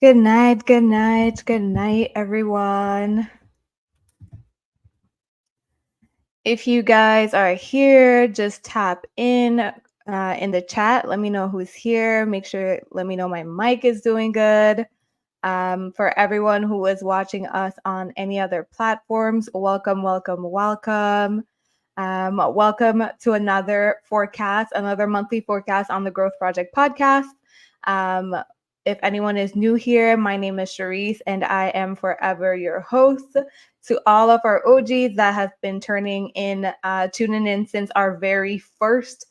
Good night, good night, good night, everyone. If you guys are here, just tap in the chat. Let me know who's here. Let me know my mic is doing good. For everyone who is watching us on any other platforms, welcome, welcome, welcome. Welcome to another forecast, another monthly forecast on the Growth Project podcast. Um, if anyone is new here, my name is Charisse, and I am forever your host. To all of our OGs that have been tuning in since our very first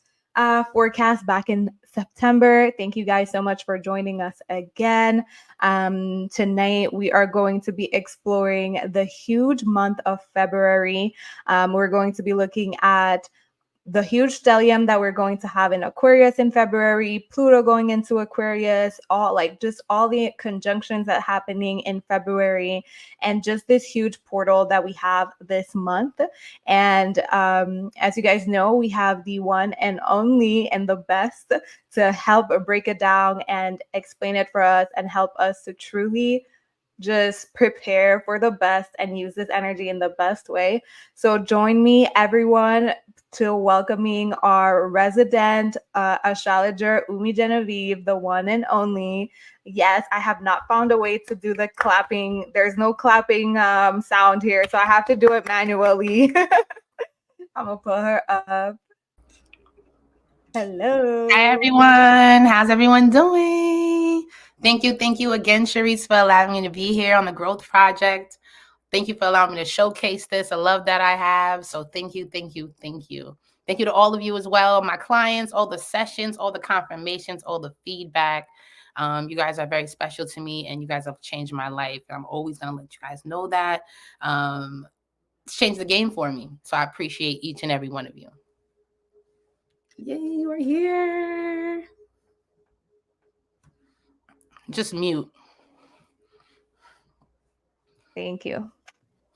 forecast back in September, thank you guys so much for joining us again. Tonight, we are going to be exploring the huge month of February. We're going to be looking at the huge stellium that we're going to have in Aquarius in February, Pluto going into Aquarius, all the conjunctions that happening in February, and just this huge portal that we have this month. And as you guys know, we have the one and only and the best to help break it down and explain it for us and help us to truly just prepare for the best and use this energy in the best way. So join me, everyone, to welcoming our resident astrologer, Umi Genevieve, the one and only. Yes, I have not found a way to do the clapping. There's no clapping sound here, so I have to do it manually. I'm gonna put her up. Hello. Hi, everyone. How's everyone doing? Thank you again, Charisse, for allowing me to be here on the Growth Project. Thank you for allowing me to showcase this. I love that I have. So thank you. Thank you to all of you as well, my clients, all the sessions, all the confirmations, all the feedback. You guys are very special to me, and you guys have changed my life. I'm always going to let you guys know that. It's changed the game for me. So I appreciate each and every one of you. Yay, you are here. Just mute. Thank you.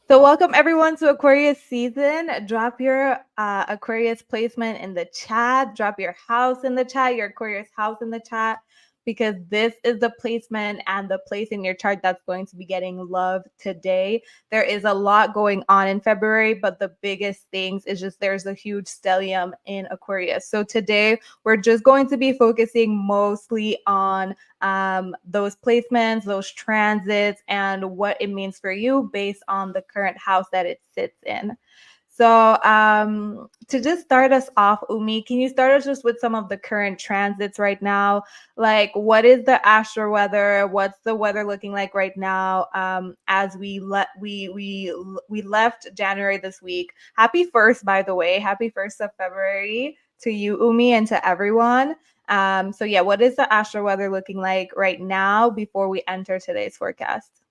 So welcome everyone to Aquarius season. Drop your Aquarius placement in the chat. Drop your house in the chat, your Aquarius house in the chat, because this is the placement and the place in your chart that's going to be getting love today. There is a lot going on in February, but the biggest things is just there's a huge stellium in Aquarius. So today we're just going to be focusing mostly on those placements, those transits, and what it means for you based on the current house that it sits in. So to just start us off, Umi, can you start us just with some of the current transits right now? Like, what is the astro weather? What's the weather looking like right now? As we left January this week. Happy 1st, by the way. Happy 1st of February to you, Umi, and to everyone. So yeah, what is the astro weather looking like right now before we enter today's forecast?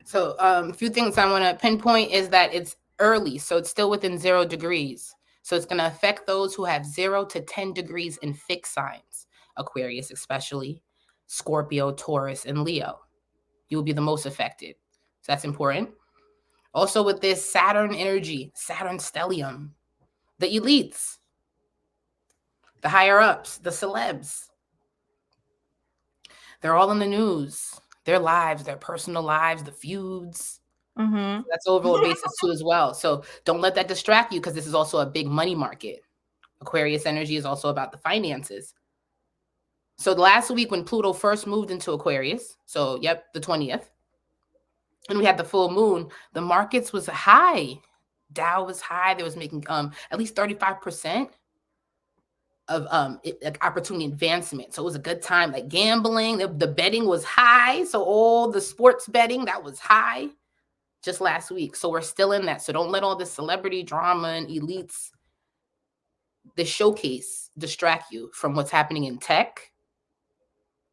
So a few things I want to pinpoint is that it's early, so it's still within 0 degrees. So it's going to affect those who have 0 to 10 degrees in fixed signs, Aquarius especially, Scorpio, Taurus, and Leo. You will be the most affected. So that's important. Also with this Saturn energy, Saturn stellium, the elites, the higher ups, the celebs, they're all in the news. Their lives, their personal lives, the feuds. Mm-hmm. That's overall basis too as well. So don't let that distract you, because this is also a big money market. Aquarius energy is also about the finances. So the last week when Pluto first moved into Aquarius, so the 20th, and we had the full moon, the markets was high. Dow was high. They was making at least 35% of opportunity advancement. So it was a good time. Like gambling, the betting was high. So all the sports betting, that was high just last week. So we're still in that. So don't let all this celebrity drama and elites, the showcase, distract you from what's happening in tech,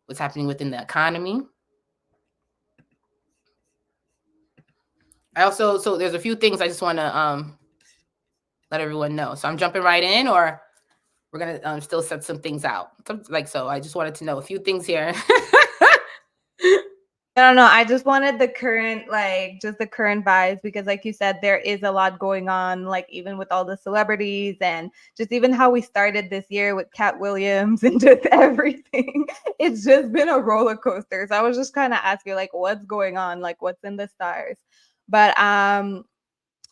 what's happening within the economy. So there's a few things I just want to let everyone know. So I'm jumping right in, or we're going to still set some things out. So I just wanted to know a few things here. No. I just wanted the current, like, just the current vibes because, like you said, there is a lot going on, like, even with all the celebrities and just even how we started this year with Cat Williams and just everything. It's just been a roller coaster. So I was just kind of asking, like, what's going on? Like, what's in the stars? But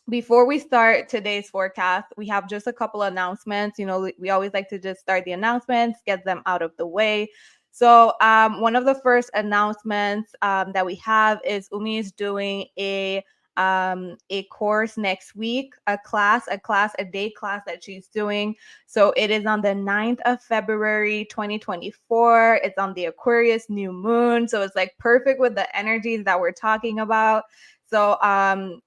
before we start today's forecast, we have just a couple announcements. You know, we always like to just start the announcements, get them out of the way. So one of the first announcements that we have is Umi is doing a course next week, a day class that she's doing. So it is on the 9th of February, 2024. It's on the Aquarius new moon. So it's like perfect with the energies that we're talking about. So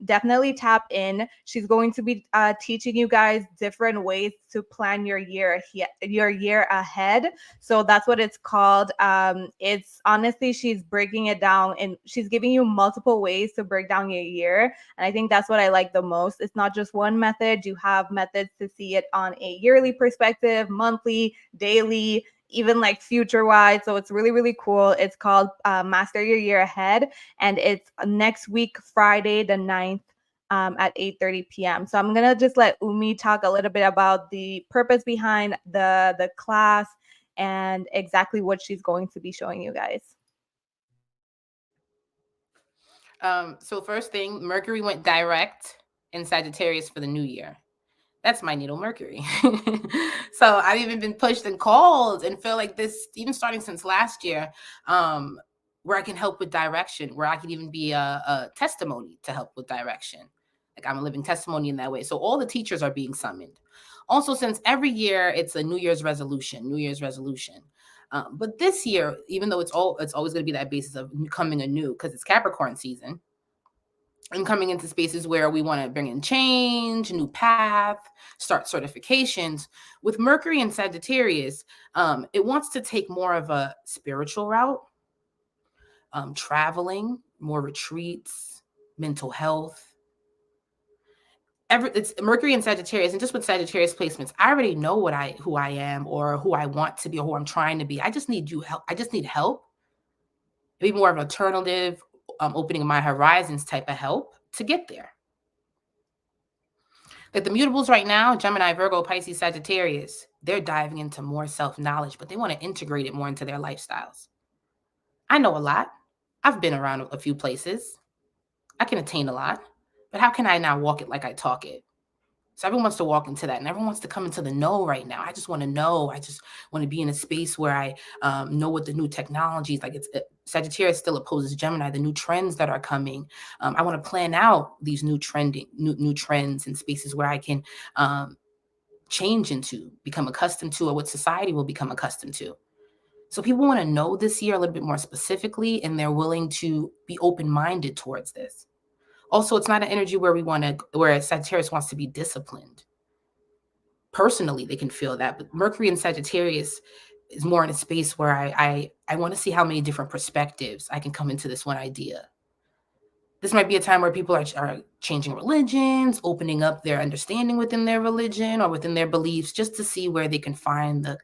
definitely tap in. She's going to be teaching you guys different ways to plan your year ahead. So that's what it's called. It's honestly, she's breaking it down and she's giving you multiple ways to break down your year. And I think that's what I like the most. It's not just one method. You have methods to see it on a yearly perspective, monthly, daily, even like future wise. So it's really, really cool. It's called Master Your Year Ahead. And it's next week, Friday, the 9th at 8:30 p.m. So I'm going to just let Umi talk a little bit about the purpose behind the class and exactly what she's going to be showing you guys. So first thing, Mercury went direct in Sagittarius for the new year. That's my natal Mercury. So I've even been pushed and called and feel like this, even starting since last year, where I can help with direction, where I can even be a testimony to help with direction. Like I'm a living testimony in that way. So all the teachers are being summoned. Also, since every year it's a New Year's resolution. But this year, even though it's always going to be that basis of coming anew, because it's Capricorn season, and coming into spaces where we want to bring in change, new path, start certifications. With Mercury and Sagittarius, it wants to take more of a spiritual route, traveling, more retreats, mental health. It's Mercury and Sagittarius, and just with Sagittarius placements, I already know who I am or who I want to be or who I'm trying to be. I just need help. I just need help. Maybe more of an alternative, opening my horizons type of help to get there. Like the mutables right now, Gemini, Virgo, Pisces, Sagittarius, they're diving into more self-knowledge, but they want to integrate it more into their lifestyles. I know a lot. I've been around a few places. I can attain a lot, but how can I now walk it like I talk it? So everyone wants to walk into that, and everyone wants to come into the know right now. I just want to know. I just want to be in a space where I know what the new technologies, like Sagittarius still opposes Gemini, the new trends that are coming. I want to plan out these new trends and spaces where I can change into, become accustomed to, or what society will become accustomed to. So people want to know this year a little bit more specifically, and they're willing to be open-minded towards this. Also, it's not an energy where Sagittarius wants to be disciplined. Personally, they can feel that, but Mercury and Sagittarius is more in a space where I want to see how many different perspectives I can come into this one idea. This might be a time where people are changing religions, opening up their understanding within their religion or within their beliefs, just to see where they can find the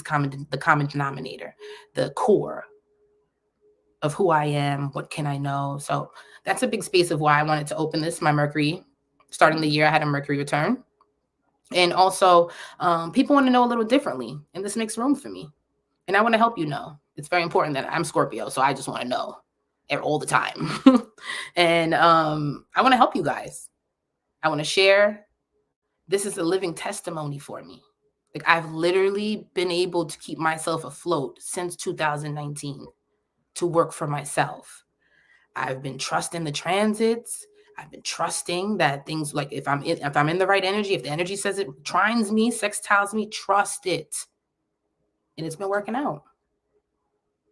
common denominator, the core of who I am, what can I know. So that's a big space of why I wanted to open this. My Mercury, starting the year, I had a Mercury return. And also, people want to know a little differently, and this makes room for me. And I want to help you know. It's very important that I'm Scorpio, so I just want to know all the time. And I want to help you guys. I want to share. This is a living testimony for me. Like I've literally been able to keep myself afloat since 2019 to work for myself. I've been trusting the transits. I've been trusting that things, like if I'm in the right energy, if the energy says it trines me, sextiles me, trust it. And it's been working out.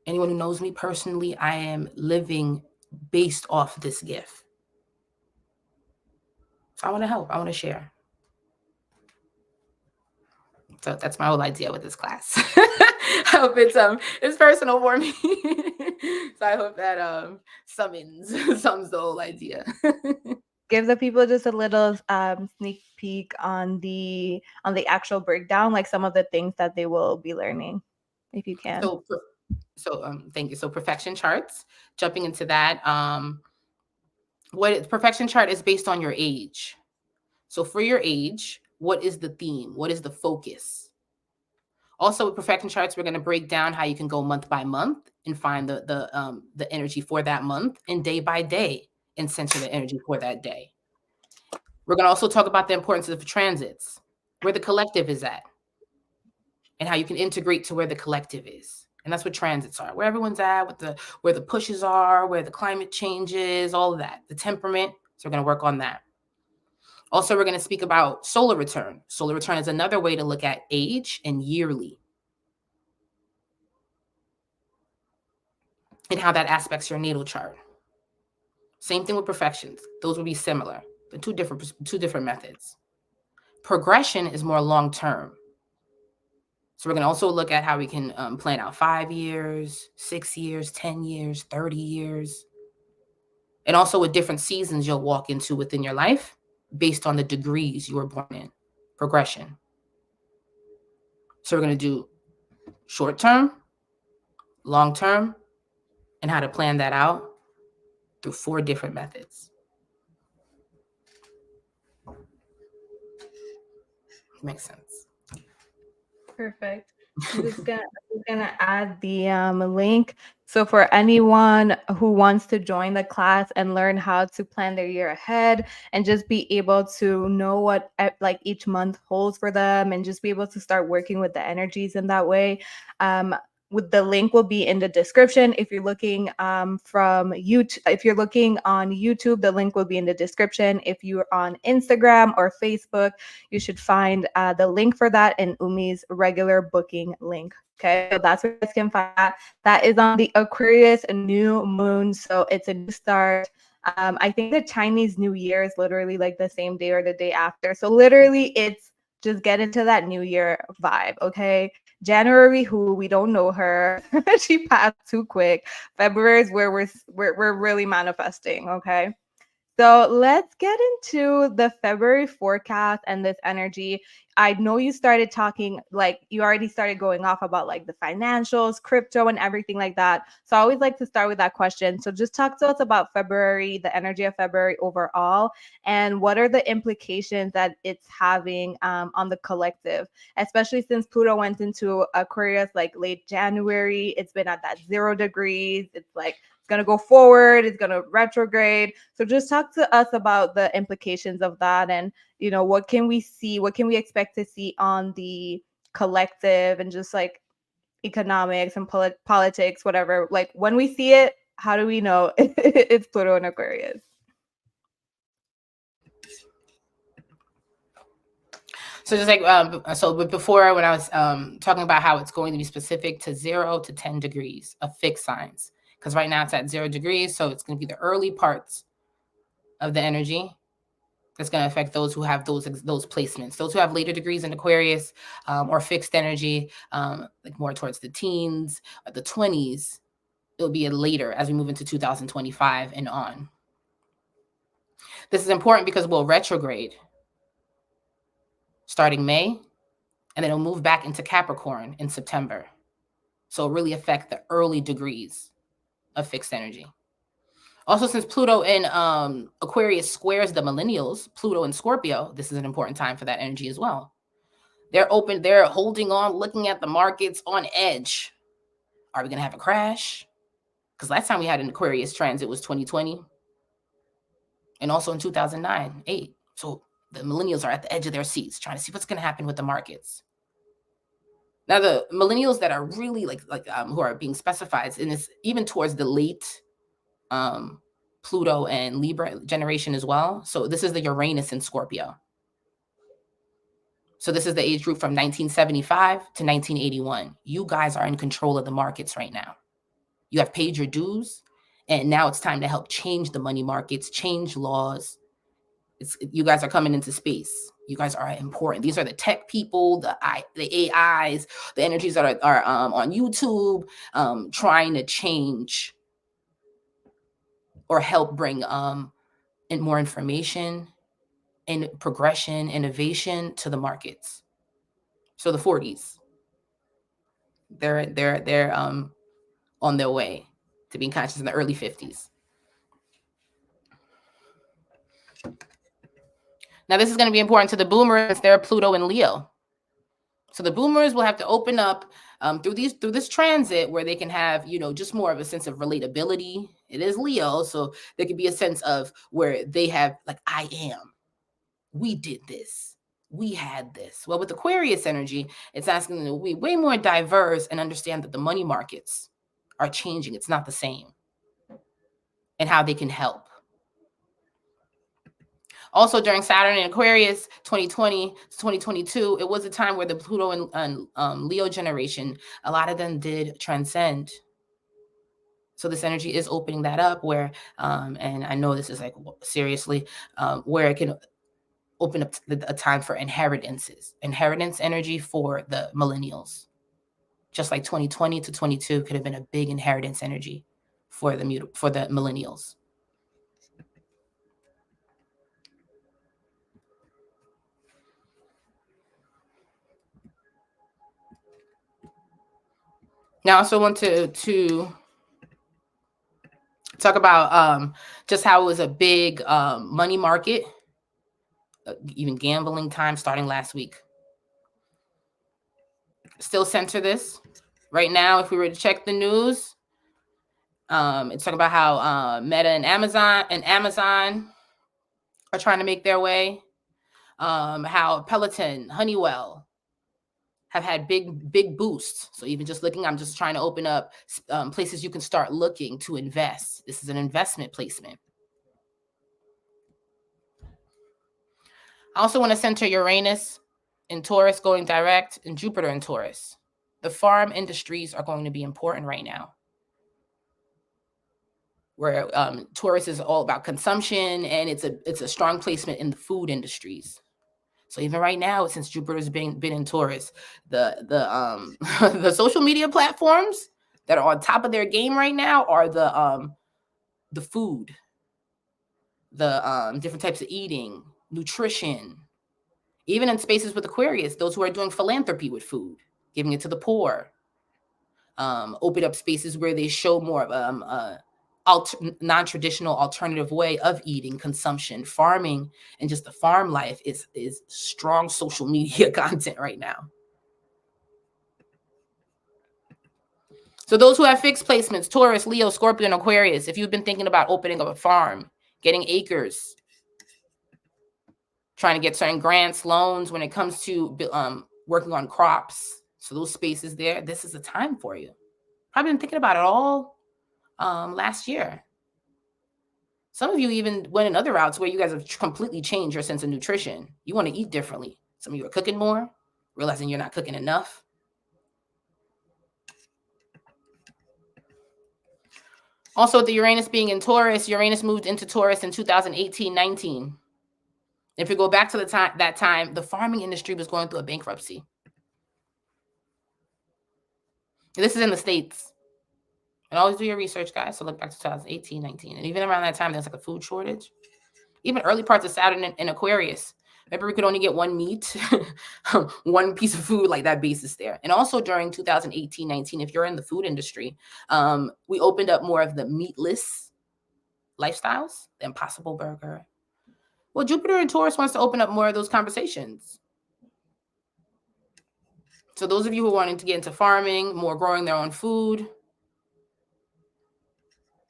Anyone who knows me personally, I am living based off this gift. So I want to help. I want to share. So that's my whole idea with this class. I hope it's personal for me. So I hope that sums the whole idea. Give the people just a little sneak peek on the actual breakdown, like some of the things that they will be learning, if you can. So thank you. So perfection charts, jumping into that. Perfection chart is based on your age. So for your age, what is the theme? What is the focus? Also, with perfection charts, we're going to break down how you can go month by month and find the energy for that month, and day by day and center the energy for that day. We're going to also talk about the importance of transits, where the collective is at, and how you can integrate to where the collective is. And that's what transits are, where everyone's at, where the pushes are, where the climate changes, all of that, the temperament. So we're going to work on that. Also, we're going to speak about solar return. Solar return is another way to look at age and yearly, and how that aspects your natal chart. Same thing with perfections. Those will be similar, but two different methods. Progression is more long-term. So we're going to also look at how we can plan out 5 years, 6 years, 10 years, 30 years. And also with different seasons you'll walk into within your life based on the degrees you were born in. Progression. So we're going to do short-term, long-term, and how to plan that out through 4 different methods. Makes sense. Perfect. I'm just gonna add the link. So for anyone who wants to join the class and learn how to plan their year ahead and just be able to know what like each month holds for them and just be able to start working with the energies in that way, with the link will be in the description. If you're looking from YouTube, if you're looking on YouTube, the link will be in the description. If you're on Instagram or Facebook, you should find the link for that in Umi's regular booking link. Okay, so that's where you guys can find that. That is on the Aquarius new moon, so it's a new start. I think the Chinese New Year is literally like the same day or the day after. So literally, it's just get into that New Year vibe. Okay, January, who we don't know her, she passed too quick. February is where we're really manifesting. Okay. So let's get into the February forecast and this energy. I know you started talking, like you already started going off about like the financials, crypto, and everything like that. So I always like to start with that question. So just talk to us about February, the energy of February overall, and what are the implications that it's having on the collective, especially since Pluto went into Aquarius like late January. It's been at that 0 degrees. It's like going to go forward, it's going to retrograde. So just talk to us about the implications of that, and what can we see, what can we expect to see on the collective and just like economics and politics, whatever. Like when we see it, how do we know it's Pluto and Aquarius? So just like but before, when I was talking about how it's going to be specific to 0 to 10 degrees of fixed signs, because right now it's at 0 degrees, so it's going to be the early parts of the energy that's going to affect those who have those placements. Those who have later degrees in Aquarius or fixed energy, like more towards the teens, or the 20s, it'll be later as we move into 2025 and on. This is important because we'll retrograde starting May, and then it'll move back into Capricorn in September. So it'll really affect the early degrees of fixed energy. Also, since Pluto in Aquarius squares the millennials, Pluto in Scorpio, this is an important time for that energy as well. They're holding on, looking at the markets on edge. Are we going to have a crash? Because last time we had an Aquarius transit was 2020. And also in 2009, 8. So the millennials are at the edge of their seats, trying to see what's going to happen with the markets. Now, the millennials that are really who are being specified in this, even towards the late Pluto and Libra generation as well. So this is the Uranus in Scorpio. So this is the age group from 1975 to 1981. You guys are in control of the markets right now. You have paid your dues, and now it's time to help change the money markets, change laws. You guys are coming into space. You guys are important. These are the tech people, the AIs, the energies that are on YouTube, trying to change or help bring in more information and progression, innovation to the markets. So the 40s, they're on their way to being conscious in the early 50s. Now, this is going to be important to the boomers. They're Pluto and Leo. So the boomers will have to open up through this transit where they can have, just more of a sense of relatability. It is Leo, so there could be a sense of where they have like, I am. We did this. We had this. Well, with Aquarius energy, it's asking them to be way more diverse and understand that the money markets are changing. It's not the same. And how they can help. Also, during Saturn in Aquarius, 2020 to 2022, it was a time where the Pluto and Leo generation, a lot of them did transcend. So this energy is opening that up where, and I know this is like seriously, where it can open up a time for inheritance energy for the millennials. Just like 2020 to 22 could have been a big inheritance energy for the millennials. Now, I also want to talk about just how it was a big money market, even gambling time starting last week. Still center this right now. If we were to check the news, it's talking about how Meta and Amazon are trying to make their way. How Peloton, Honeywell have had big boosts. So even just looking, I'm just trying to open up places you can start looking to invest. This is an investment placement. I also want to center Uranus in Taurus going direct and Jupiter in Taurus. The farm industries are going to be important right now. Where Taurus is all about consumption, and it's a strong placement in the food industries. So even right now, since Jupiter's been in Taurus, the the social media platforms that are on top of their game right now are the food, the different types of eating, nutrition. Even in spaces with Aquarius, those who are doing philanthropy with food, giving it to the poor. Open up spaces where they show more of non-traditional alternative way of eating, consumption, farming, and just the farm life is strong social media content right now. So those who have fixed placements, Taurus, Leo, Scorpio, and Aquarius, if you've been thinking about opening up a farm, getting acres, trying to get certain grants, loans when it comes to working on crops, so those spaces there, this is a time for you. Probably been thinking about it all last year. Some of you even went in other routes where you guys have completely changed your sense of nutrition. You want to eat differently. Some of you are cooking more, realizing you're not cooking enough. Also, with the Uranus being in Taurus, Uranus moved into Taurus in 2018-19. If you go back to that time, the farming industry was going through a bankruptcy. This is in the States. And always do your research, guys. So look back to 2018-19. And even around that time, there's like a food shortage. Even early parts of Saturn in Aquarius. Remember, we could only get one meat, one piece of food, like that basis there. And also during 2018-19, if you're in the food industry, we opened up more of the meatless lifestyles, the Impossible Burger. Well, Jupiter and Taurus wants to open up more of those conversations. So those of you who are wanting to get into farming, more growing their own food,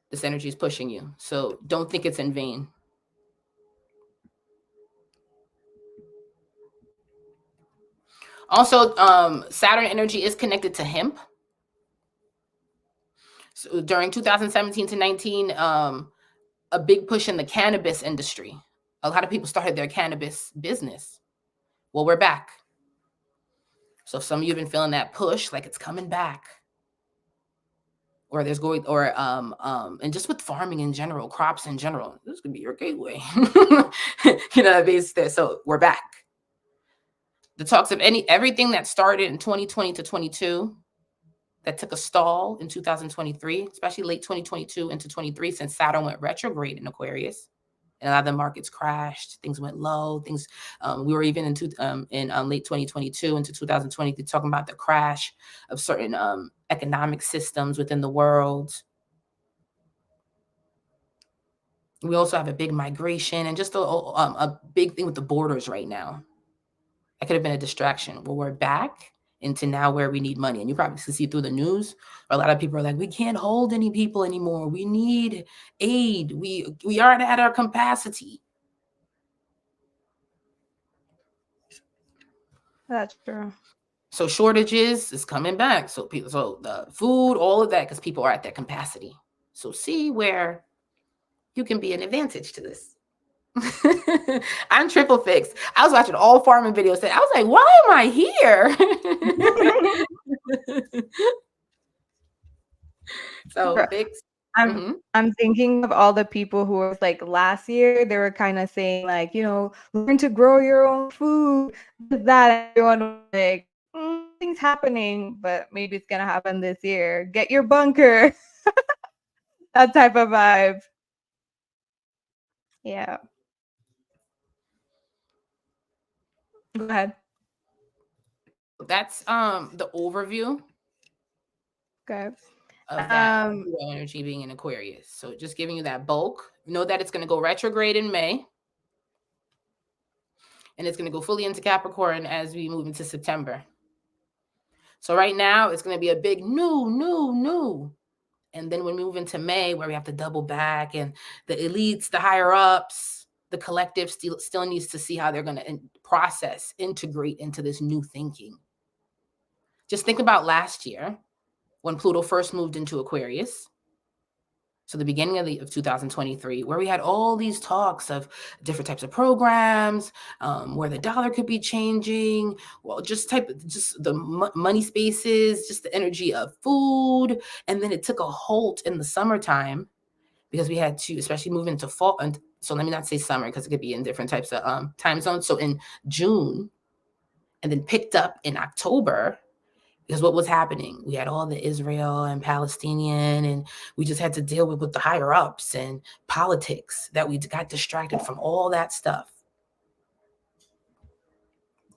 this energy is pushing you. So don't think it's in vain. Also, Saturn energy is connected to hemp. So during 2017 to 19, a big push in the cannabis industry. A lot of people started their cannabis business. Well, we're back. So if some of you have been feeling that push, like it's coming back. Or there's going, or and just with farming in general, crops in general, this could be your gateway. Based there. So we're back. The talks of everything that started in 2020 to 22, that took a stall in 2023, especially late 2022 into 23, since Saturn went retrograde in Aquarius, and a lot of the markets crashed. Things went low. We were even in late 2022 into 2020 talking about the crash of certain economic systems within the world. We also have a big migration and just a big thing with the borders right now. That could have been a distraction. Well, we're back into now where we need money. And you probably see through the news, a lot of people are like, we can't hold any people anymore. We need aid. We aren't at our capacity. That's true. So shortages is coming back. So the food, all of that, because people are at their capacity. So see where you can be an advantage to this. I'm triple fixed. I was watching all farming videos today. I was like, why am I here? So fixed. I'm thinking of all the people who were like last year, they were kind of saying like, learn to grow your own food. That everyone was like, things happening, but maybe it's gonna happen this year. Get your bunker. That type of vibe. Yeah. Go ahead. That's the overview. Okay. Of that energy being in Aquarius. So just giving you that bulk. Know that it's going to go retrograde in May. And it's going to go fully into Capricorn as we move into September. So right now, it's going to be a big new. And then when we move into May, where we have to double back, and the elites, the higher ups, the collective still needs to see how they're going to integrate into this new thinking. Just think about last year when Pluto first moved into Aquarius. So the beginning of 2023, where we had all these talks of different types of programs, where the dollar could be changing, well, just the money spaces, just the energy of food. And then it took a halt in the summertime because we had to, especially move into fall. And so let me not say summer because it could be in different types of time zones. So in June, and then picked up in October. Because what was happening? We had all the Israel and Palestinian, and we just had to deal with the higher ups and politics that we got distracted from all that stuff.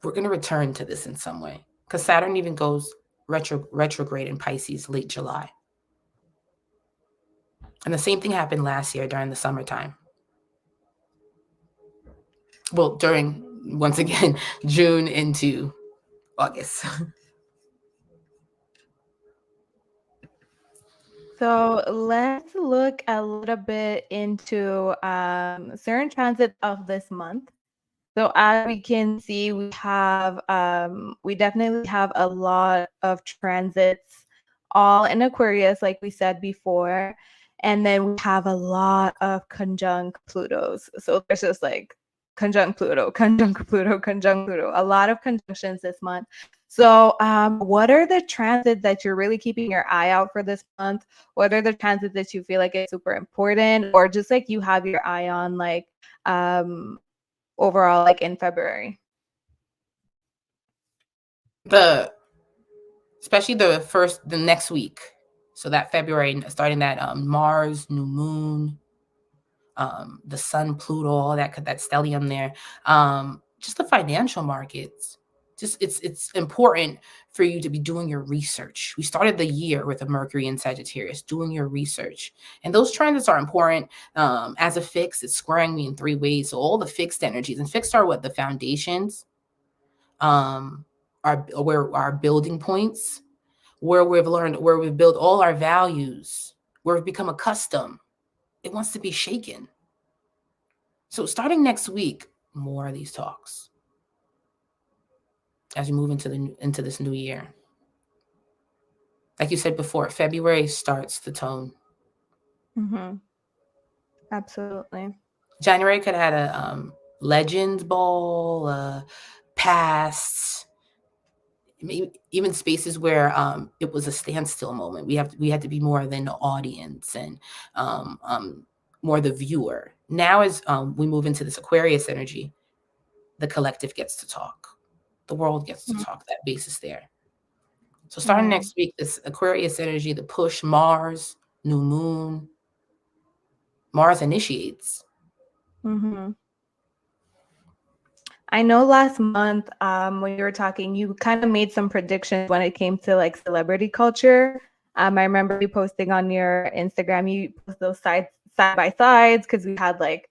We're going to return to this in some way because Saturn even goes retrograde in Pisces late July. And the same thing happened last year during the summertime. Well, during, once again, June into August. So let's look a little bit into certain transits of this month. So as we can see, we definitely have a lot of transits all in Aquarius, like we said before. And then we have a lot of conjunct Plutos. So there's just like conjunct Pluto, conjunct Pluto, conjunct Pluto, a lot of conjunctions this month. So what are the transits that you're really keeping your eye out for this month? What are the transits that you feel like is super important, or just like you have your eye on, like overall, like in February? Especially the next week. So that February, starting that Mars, new moon, the sun, Pluto, all that stellium there. Just the financial markets. Just it's important for you to be doing your research. We started the year with a Mercury in Sagittarius, doing your research. And those transits are important. As a fixed, it's squaring me in 3 ways. So all the fixed energies, and fixed are what? The foundations, are where our building points, where we've learned, where we've built all our values, where we've become accustomed. It wants to be shaken. So starting next week, more of these talks as we move into this new year. Like you said before, February starts the tone. Mm-hmm. Absolutely. January could have had a Legends Ball, past, even spaces where it was a standstill moment. We had to be more than the audience and more the viewer. Now as we move into this Aquarius energy, the collective gets to talk. The world gets to talk. That basis there. So starting next week, this Aquarius energy, the push, Mars, new moon. Mars initiates. Mm-hmm. I know last month when you were talking, you kind of made some predictions when it came to like celebrity culture. I remember you posting on your Instagram, you post those side by sides because we had like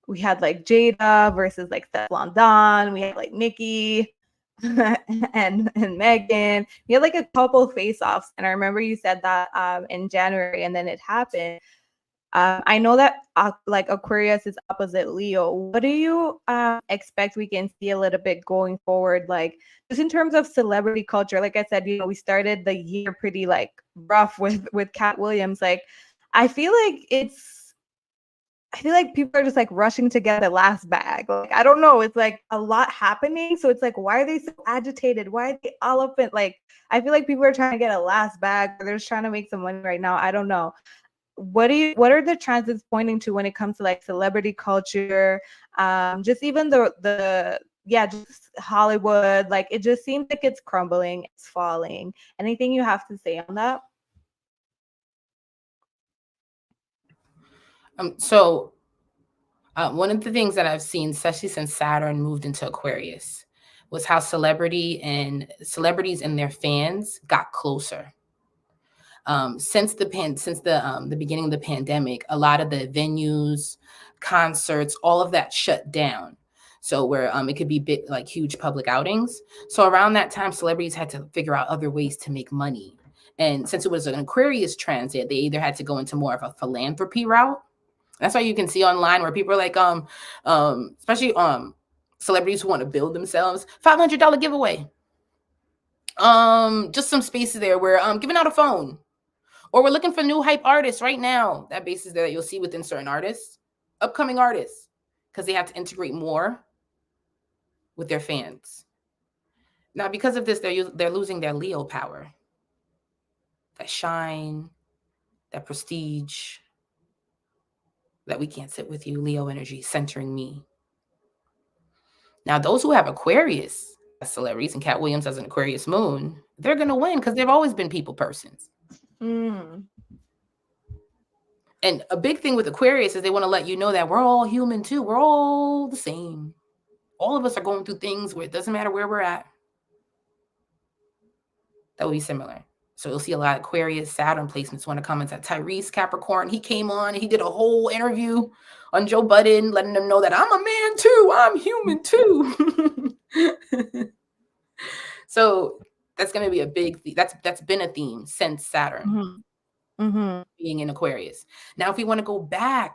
Jada versus like Steph London, we had like Nikki and Megan. We had like a couple face offs, and I remember you said that in January, and then it happened. I know that like Aquarius is opposite Leo. What do you expect we can see a little bit going forward? Like just in terms of celebrity culture, like I said, you know, we started the year pretty like rough with Cat Williams. Like I feel like people are just like rushing to get the last bag. Like I don't know, it's like a lot happening. So it's like, why are they so agitated? Why are they all up in like? I feel like people are trying to get a last bag. Or they're just trying to make some money right now. I don't know. What are the transits pointing to when it comes to like celebrity culture, just even the yeah, just Hollywood, like it just seems like it's crumbling, it's falling. Anything you have to say on that? One of the things that I've seen, especially since Saturn moved into Aquarius, was how celebrities and their fans got closer. Since the beginning of the pandemic, a lot of the venues, concerts, all of that shut down. So where it could be big, like huge public outings. So around that time, celebrities had to figure out other ways to make money. And since it was an Aquarius transit, they either had to go into more of a philanthropy route. That's why you can see online where people are like, especially celebrities who want to build themselves, $500 giveaway. Just some spaces there where giving out a phone. Or we're looking for new hype artists right now. That basis there that you'll see within certain artists, upcoming artists, because they have to integrate more with their fans. Now, because of this, they're losing their Leo power, that shine, that prestige, that we can't sit with you, Leo energy, centering me. Now, those who have Aquarius as celebrities and Cat Williams as an Aquarius moon, they're going to win because they've always been people persons. Mm. And a big thing with Aquarius is they want to let you know that we're all human too. We're all the same. All of us are going through things where it doesn't matter where we're at. That will be similar. So you'll see a lot of Aquarius, Saturn placements. One of the comments at Tyrese Capricorn. He came on and he did a whole interview on Joe Budden, letting them know that I'm a man too. I'm human too. So that's going to be a big that's been a theme since Saturn being in Aquarius. Now, if we want to go back,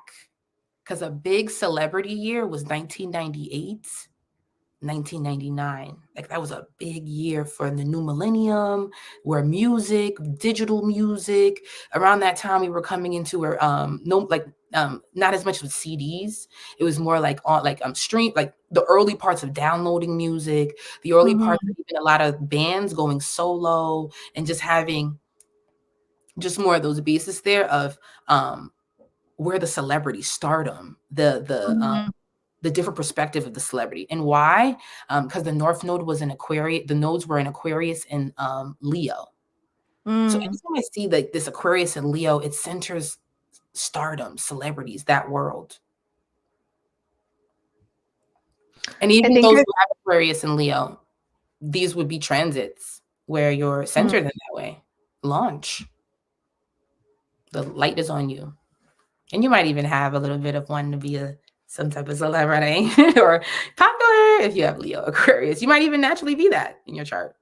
because a big celebrity year was 1998. 1999, like that was a big year for the new millennium, where music, digital music, around that time we were coming into where not as much with CDs. It was more like on stream, like the early parts of downloading music, the early parts of even a lot of bands going solo, and just having just more of those bases there of where the celebrity stardom, the different perspective of the celebrity. And why? Because the North Node was in Aquarius, the nodes were in Aquarius and Leo. So anytime I see like this Aquarius and Leo, it centers stardom, celebrities, that world. And even those who have Aquarius and Leo, these would be transits where you're centered in that way. Launch. The light is on you. And you might even have a little bit of wanting to be some type of celebrity or popular if you have Leo Aquarius. You might even naturally be that in your chart.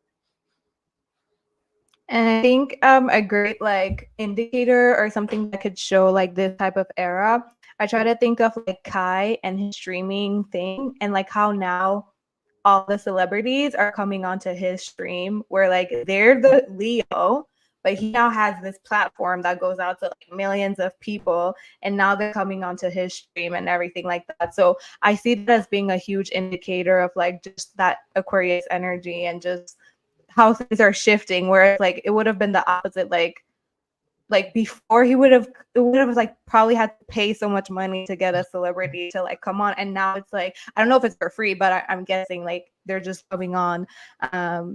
And I think a great like indicator or something that could show like this type of era, I try to think of like Kai and his streaming thing, and like how now all the celebrities are coming onto his stream where like they're the Leo, but he now has this platform that goes out to like millions of people, and now they're coming onto his stream and everything like that. So I see that as being a huge indicator of like just that Aquarius energy and just how things are shifting, where like it would have been the opposite, like before it would have like probably had to pay so much money to get a celebrity to like come on, and now it's like I don't know if it's for free, but I'm guessing like they're just coming on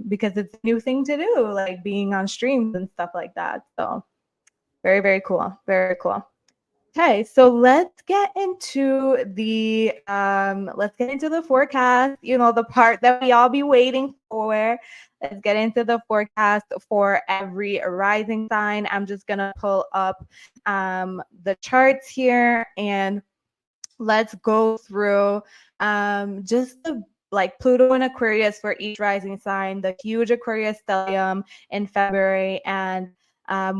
because it's a new thing to do, like being on streams and stuff like that. So very, very cool, very cool. Okay, so let's get into the forecast, the part that we all be waiting for. Let's get into the forecast for every rising sign. I'm just gonna pull up the charts here, and let's go through just the Pluto and Aquarius for each rising sign, the huge Aquarius stellium in February, and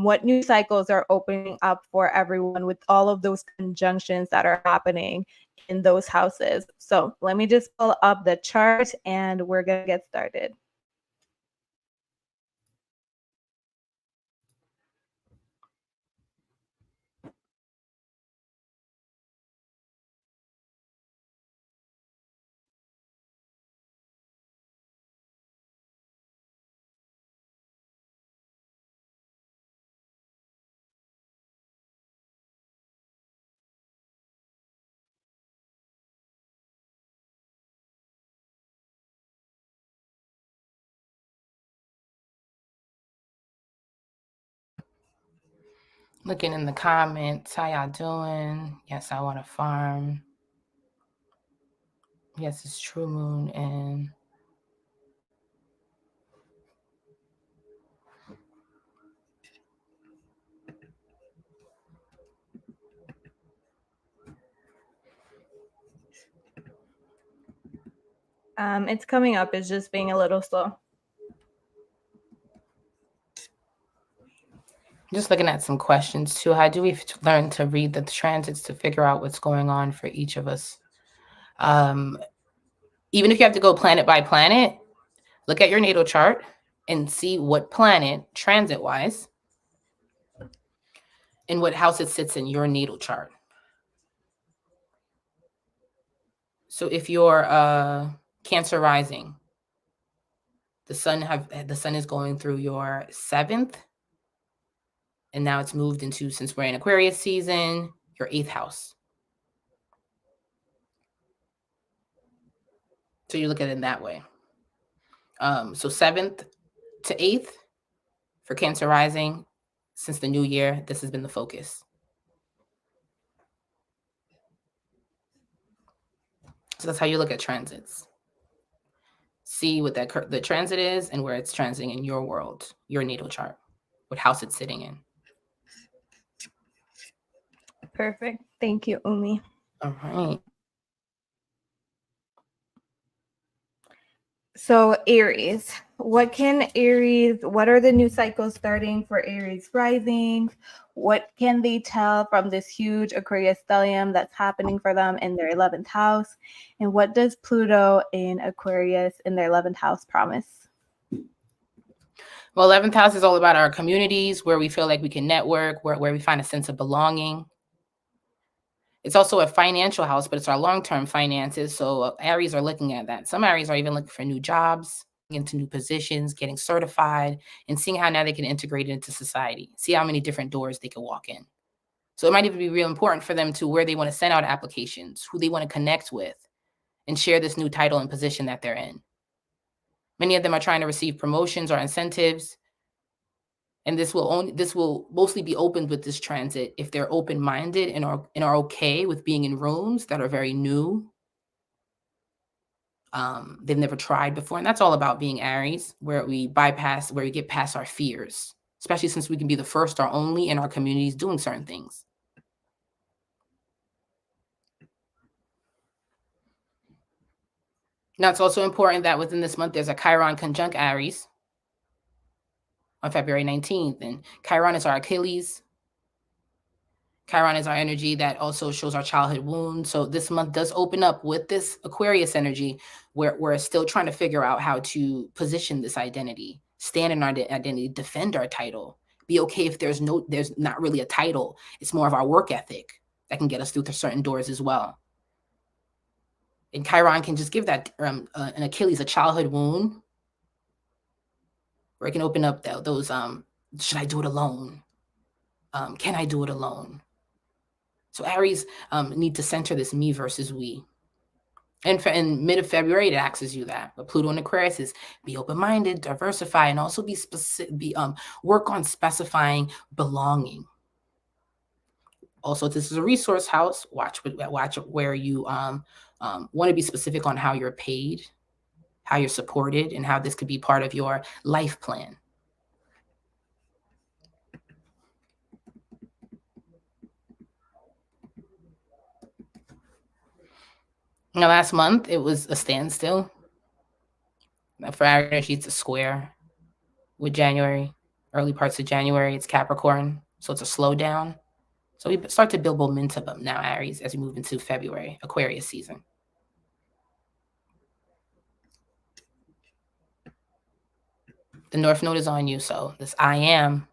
what new cycles are opening up for everyone with all of those conjunctions that are happening in those houses. So let me just pull up the chart and we're going to get started. Looking in the comments, how y'all doing? Yes, I want to farm. Yes, it's true moon and it's coming up. It's just being a little slow. just looking at some questions too. How do we learn to read the transits to figure out what's going on for each of us? Even if you have to go planet by planet, look at your natal chart and see what planet, transit-wise, in what house it sits in your natal chart. So if you're Cancer rising, the sun is going through your 7th, and now it's moved into, since we're in Aquarius season, your 8th house. So you look at it in that way. So 7th to 8th for Cancer rising, since the new year, this has been the focus. So that's how you look at transits. See what the transit is and where it's transiting in your world, your natal chart, what house it's sitting in. Perfect. Thank you, Umi. All right. So Aries, what are the new cycles starting for Aries rising? What can they tell from this huge Aquarius stellium that's happening for them in their 11th house? And what does Pluto in Aquarius in their 11th house promise? Well, 11th house is all about our communities, where we feel like we can network, where we find a sense of belonging. It's also a financial house, but it's our long-term finances. So Aries are looking at that. Some Aries are even looking for new jobs, into new positions, getting certified, and seeing how now they can integrate it into society. See how many different doors they can walk in. So it might even be real important for them to where they want to send out applications, who they want to connect with, and share this new title and position that they're in. Many of them are trying to receive promotions or incentives. And this will mostly be opened with this transit if they're open-minded and are okay with being in rooms that are very new. They've never tried before. And that's all about being Aries, where we get past our fears, especially since we can be the first or only in our communities doing certain things. Now, it's also important that within this month, there's a Chiron conjunct Aries on February 19th. And Chiron is our Achilles. Chiron is our energy that also shows our childhood wounds. So this month does open up with this Aquarius energy, where we're still trying to figure out how to position this identity, stand in our identity, defend our title, be okay if there's not really a title. It's more of our work ethic that can get us through certain doors as well. And Chiron can just give that an Achilles a childhood wound, where it can open up those should I do it alone? Can I do it alone? So Aries need to center this me versus we. And in mid of February, it asks you that. But Pluto and Aquarius is be open-minded, diversify, and also be specific. Work on specifying belonging. Also, this is a resource house. Watch where you want to be specific on how you're paid, how you're supported, and how this could be part of your life plan. Now, last month, it was a standstill. For our energy, it's a square with January, early parts of January, it's Capricorn. So it's a slowdown. So we start to build momentum now, Aries, as we move into February, Aquarius season. The North Node is on you. So this I am,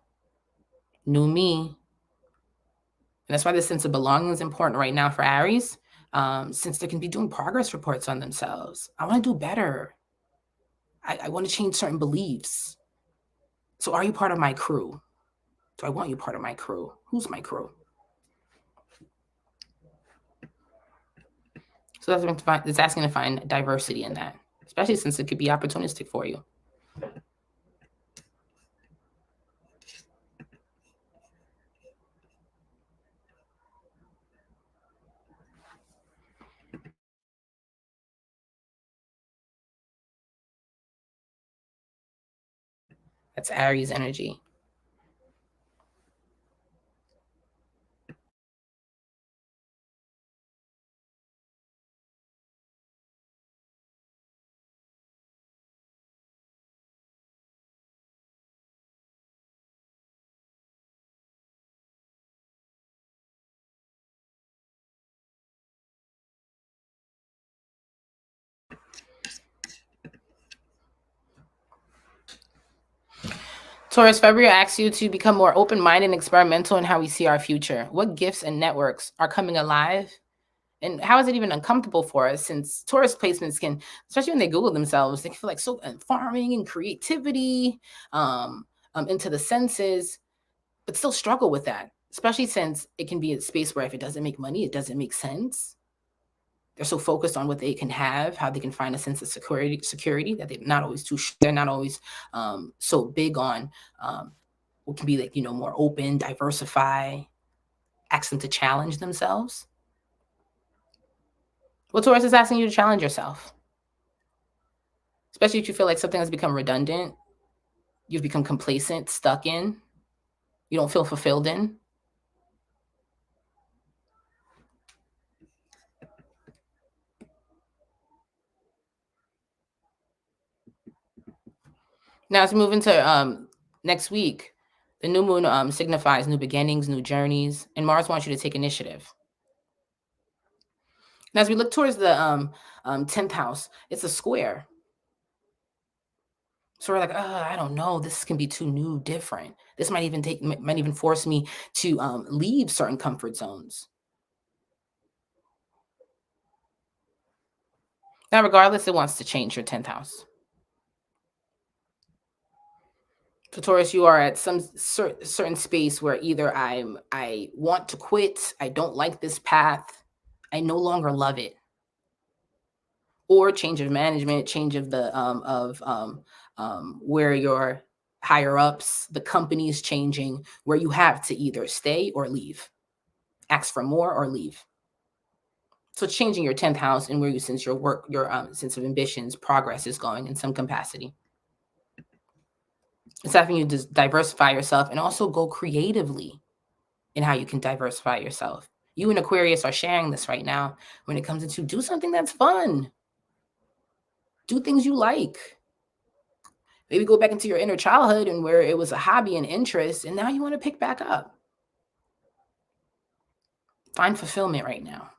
new me. And that's why this sense of belonging is important right now for Aries, since they can be doing progress reports on themselves. I want to do better. I want to change certain beliefs. So are you part of my crew? Do I want you part of my crew? Who's my crew? So it's asking to find diversity in that, especially since it could be opportunistic for you. That's Aries energy. Taurus, February asks you to become more open-minded and experimental in how we see our future. What gifts and networks are coming alive? And how is it even uncomfortable for us, since Taurus placements can, especially when they Google themselves, they can feel like so farming and creativity, into the senses, but still struggle with that, especially since it can be a space where if it doesn't make money, it doesn't make sense. They're so focused on what they can have, how they can find a sense of security that they're not always they're not always so big on what can be like, more open, diversify, ask them to challenge themselves. Well, Taurus is asking you to challenge yourself, especially if you feel like something has become redundant, you've become complacent, stuck in, you don't feel fulfilled in. Now, as we move into next week, the new moon signifies new beginnings, new journeys, and Mars wants you to take initiative. Now, as we look towards the 10th house, it's a square. So we're like, I don't know. This can be too new, different. This might even force me to leave certain comfort zones. Now, regardless, it wants to change your 10th house. So Taurus, you are at some certain space where either I want to quit, I don't like this path, I no longer love it, or change of management, change of the where your higher ups, the company is changing, where you have to either stay or leave, ask for more or leave. So it's changing your 10th house and where you sense your work, your sense of ambitions, progress is going in some capacity. It's having you to diversify yourself and also go creatively in how you can diversify yourself. You and Aquarius are sharing this right now when it comes into do something that's fun. Do things you like. Maybe go back into your inner childhood and where it was a hobby and interest, and now you want to pick back up. Find fulfillment right now.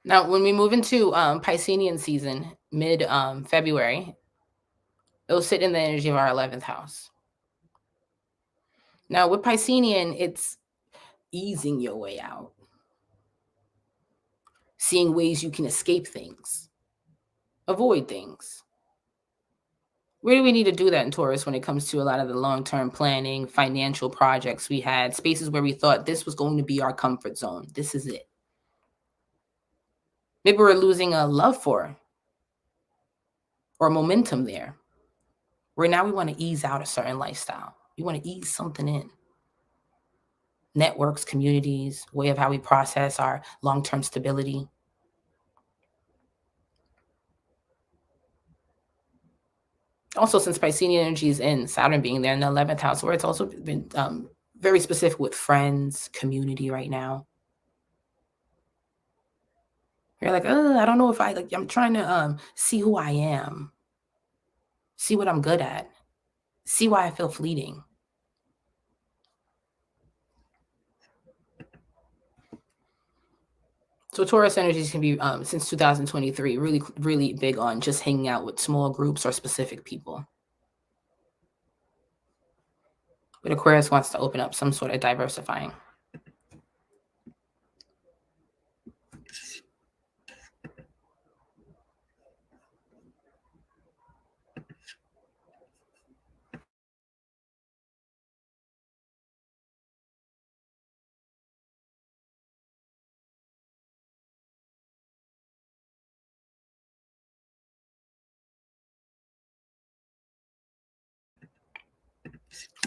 Now, when we move into Piscean season, mid February, it will sit in the energy of our 11th house. Now, with Piscean, it's easing your way out, seeing ways you can escape things, avoid things. Where do we need to do that in Taurus when it comes to a lot of the long-term planning, financial projects we had, spaces where we thought this was going to be our comfort zone? This is it. Maybe we're losing a love for or momentum there, where now we want to ease out a certain lifestyle. We want to ease something in. Networks, communities, way of how we process our long-term stability. Also, since Piscean energy is in Saturn being there in the 11th house, where it's also been very specific with friends, community right now. You're like, oh, I don't know if I'm trying to see who I am, see what I'm good at, see why I feel fleeting. So Taurus energies can be, since 2023, really, really big on just hanging out with small groups or specific people. But Aquarius wants to open up some sort of diversifying.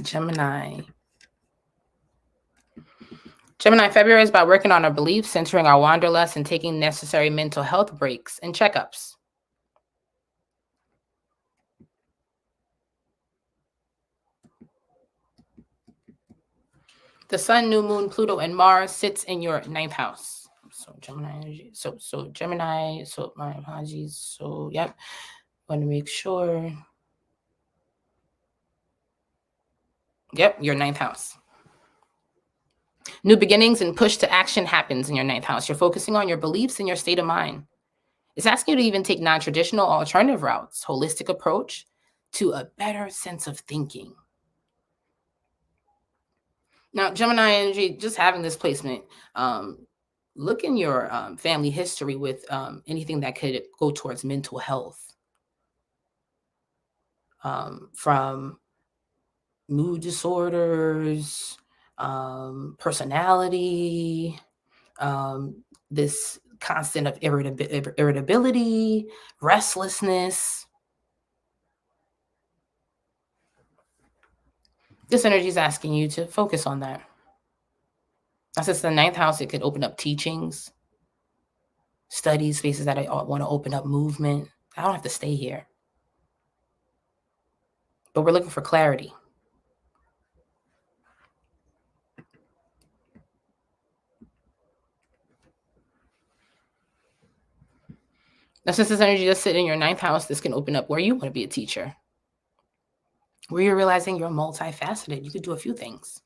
Gemini. Gemini, February is about working on our beliefs, centering our wanderlust, and taking necessary mental health breaks and checkups. The Sun, New Moon, Pluto, and Mars sits in your 9th house. So Gemini energy. So Gemini. So my apologies. So yep. Want to make sure. Yep, your 9th house. New beginnings and push to action happens in your 9th house. You're focusing on your beliefs and your state of mind. It's asking you to even take non-traditional alternative routes, holistic approach to a better sense of thinking. Now, Gemini energy, just having this placement, look in your family history with anything that could go towards mental health, from mood disorders, personality, this constant of irritability, restlessness. This energy is asking you to focus on that. Now, since the 9th house, it could open up teachings, studies, spaces that I want to open up movement. I don't have to stay here. But we're looking for clarity. Now, since this energy just sitting in your 9th house, this can open up where you want to be a teacher, where you're realizing you're multifaceted. You could do a few things.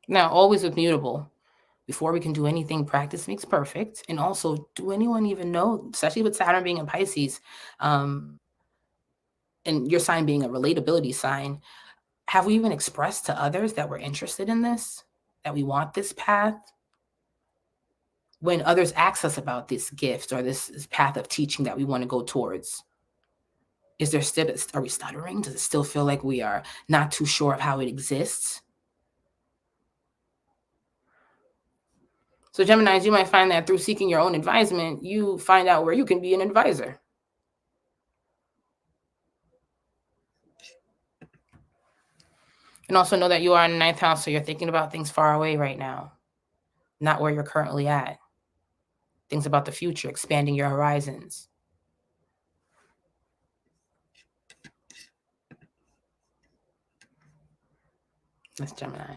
Now, always with mutable. Before we can do anything, practice makes perfect. And also, do anyone even know, especially with Saturn being in Pisces, and your sign being a relatability sign, have we even expressed to others that we're interested in this, that we want this path? When others ask us about this gift or this path of teaching that we want to go towards, is there still, are we stuttering? Does it still feel like we are not too sure of how it exists? So Geminis, you might find that through seeking your own advisement, you find out where you can be an advisor. And also know that you are in the 9th house, so you're thinking about things far away right now, not where you're currently at. Things about the future, expanding your horizons. That's Gemini.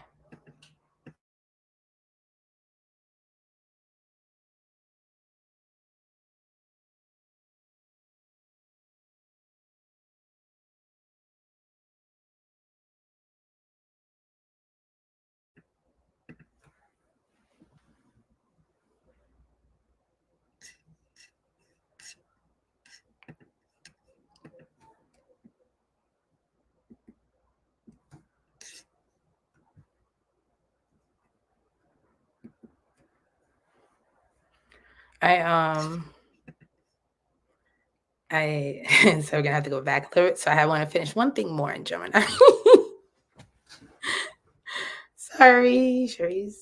So we're gonna have to go back a little bit. So I want to finish one thing more in Gemini. Sorry, Cherise.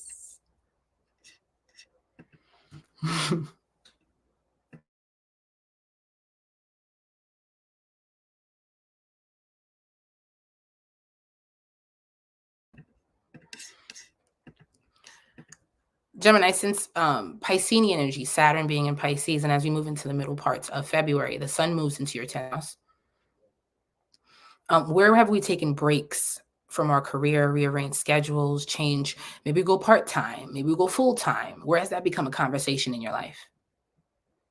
Gemini, since Piscean energy, Saturn being in Pisces, and as we move into the middle parts of February, the sun moves into your 10th house. Where have we taken breaks from our career, rearrange schedules, change, maybe go part-time, maybe go full-time? Where has that become a conversation in your life?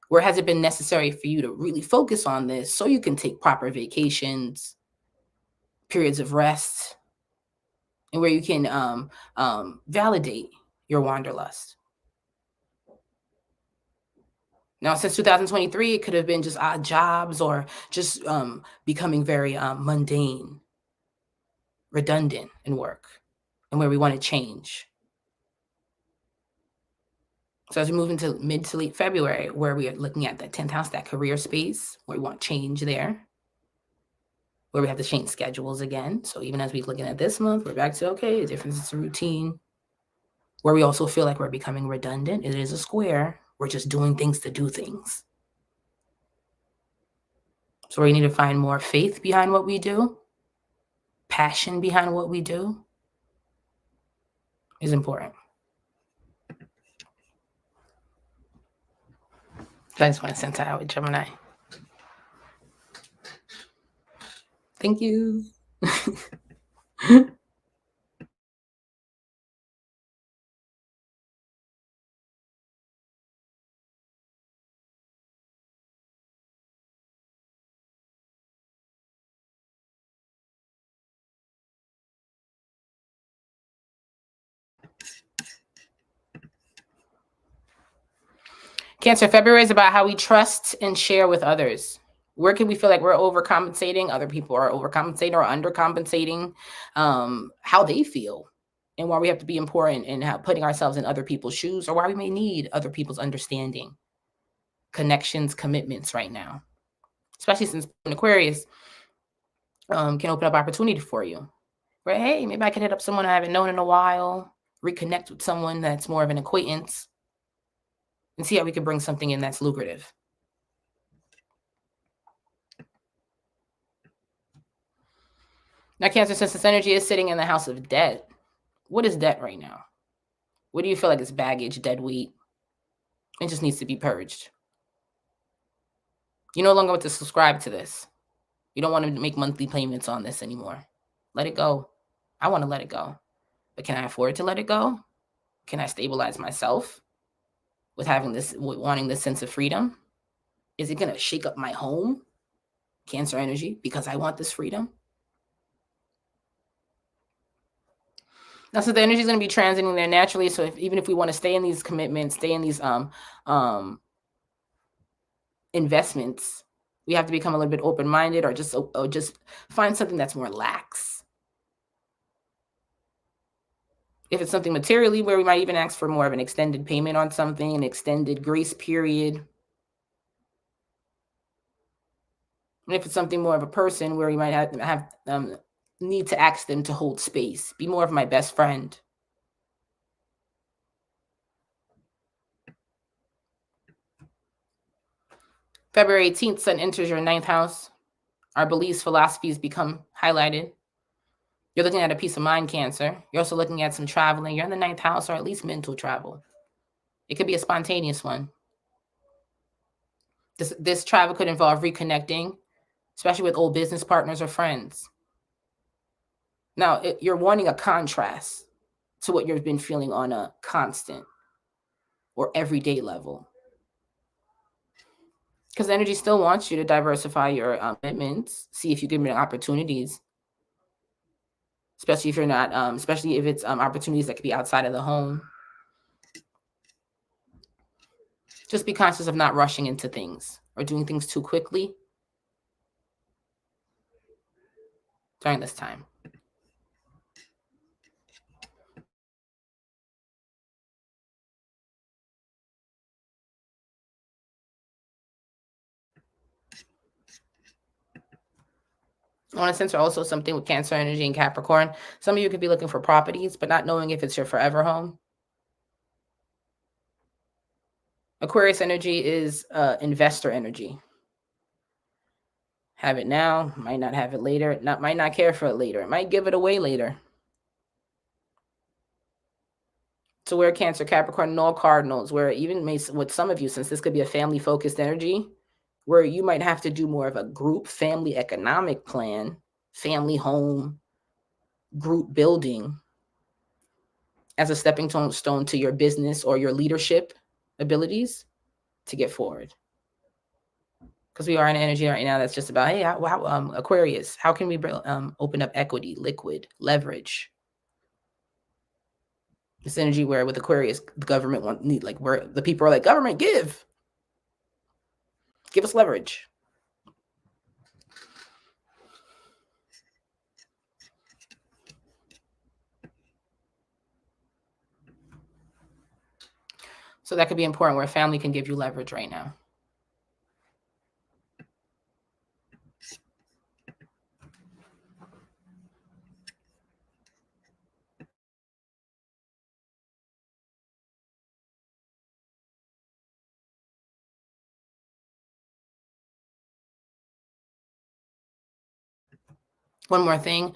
Where has it been necessary for you to really focus on this so you can take proper vacations, periods of rest, and where you can validate your wanderlust? Now, since 2023, it could have been just odd jobs or just becoming very mundane, redundant in work, and where we want to change. So as we move into mid to late February, where we are looking at that 10th house, that career space, where we want change there, where we have to change schedules again. So even as we're looking at this month, we're back to, okay, difference in routine, where we also feel like we're becoming redundant. It is a square. We're just doing things to do things. So we need to find more faith behind what we do, passion behind what we do is important. So I just want to send that out with Gemini. Thank you. Cancer, February is about how we trust and share with others. Where can we feel like we're overcompensating? Other people are overcompensating or undercompensating, how they feel, and why we have to be important in putting ourselves in other people's shoes, or why we may need other people's understanding, connections, commitments right now, especially since an Aquarius can open up opportunity for you. Right? Hey, maybe I can hit up someone I haven't known in a while, reconnect with someone that's more of an acquaintance, and see how we can bring something in that's lucrative. Now, Cancer, since this energy is sitting in the house of debt, what is debt right now? What do you feel like is baggage, dead weight? It just needs to be purged. You no longer want to subscribe to this. You don't want to make monthly payments on this anymore. Let it go. I want to let it go. But can I afford to let it go? Can I stabilize myself with having this, with wanting this sense of freedom? Is it going to shake up my home, Cancer energy, because I want this freedom? Now, so the energy is going to be transiting there naturally. So even if we want to stay in these commitments, stay in these investments, we have to become a little bit open-minded, or just find something that's more lax. If it's something materially, where we might even ask for more of an extended payment on something, an extended grace period. And if it's something more of a person, where we might have need to ask them to hold space, be more of my best friend. February 18th, Sun enters your 9th house. Our beliefs, philosophies become highlighted. You're looking at a peace of mind, Cancer. You're also looking at some traveling. You're in the 9th house, or at least mental travel. It could be a spontaneous one. This travel could involve reconnecting, especially with old business partners or friends. Now, you're wanting a contrast to what you've been feeling on a constant or everyday level. Because energy still wants you to diversify your commitments, see if you give them opportunities, especially if you're not, especially if it's opportunities that could be outside of the home. Just be conscious of not rushing into things or doing things too quickly during this time. I want to censor also something with Cancer energy and Capricorn. Some of you could be looking for properties, but not knowing if it's your forever home. Aquarius energy is investor energy. Have it now, might not have it later, might not care for it later. It might give it away later. So where Cancer, Capricorn, and all cardinals, where even with some of you, since this could be a family-focused energy, where you might have to do more of a group family economic plan, family home, group building as a stepping stone to your business or your leadership abilities to get forward. Because we are in energy right now that's just about, hey, Aquarius, how can we open up equity, liquid, leverage? This energy where with Aquarius, the government where the people are like, government, give us leverage. So that could be important where a family can give you leverage right now. One more thing.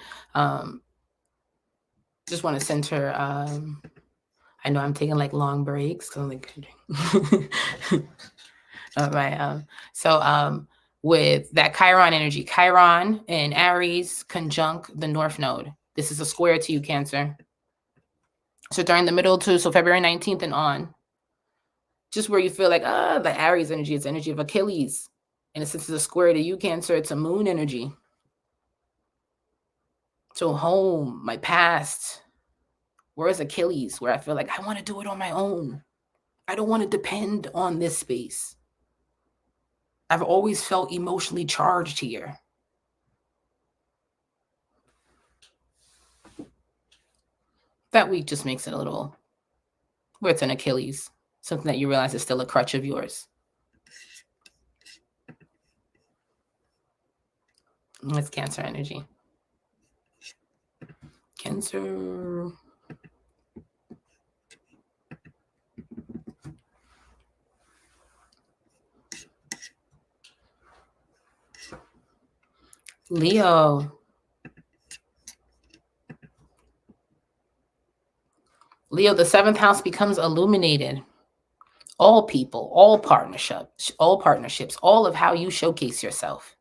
Just want to center. I know I'm taking like long breaks. So I'm like, all right. So with that Chiron energy, Chiron and Aries conjunct the North Node. This is a square to you, Cancer. So during the middle to February 19th and on, just where you feel like, the Aries energy is energy of Achilles. And since it's a square to you, Cancer, it's a moon energy. So home, my past, where is Achilles? Where I feel like I want to do it on my own. I don't want to depend on this space. I've always felt emotionally charged here. That week just makes it a little, where it's an Achilles, something that you realize is still a crutch of yours. It's Cancer energy. Cancer. Leo. Leo, the 7th house becomes illuminated. All people, all partnerships, all of how you showcase yourself.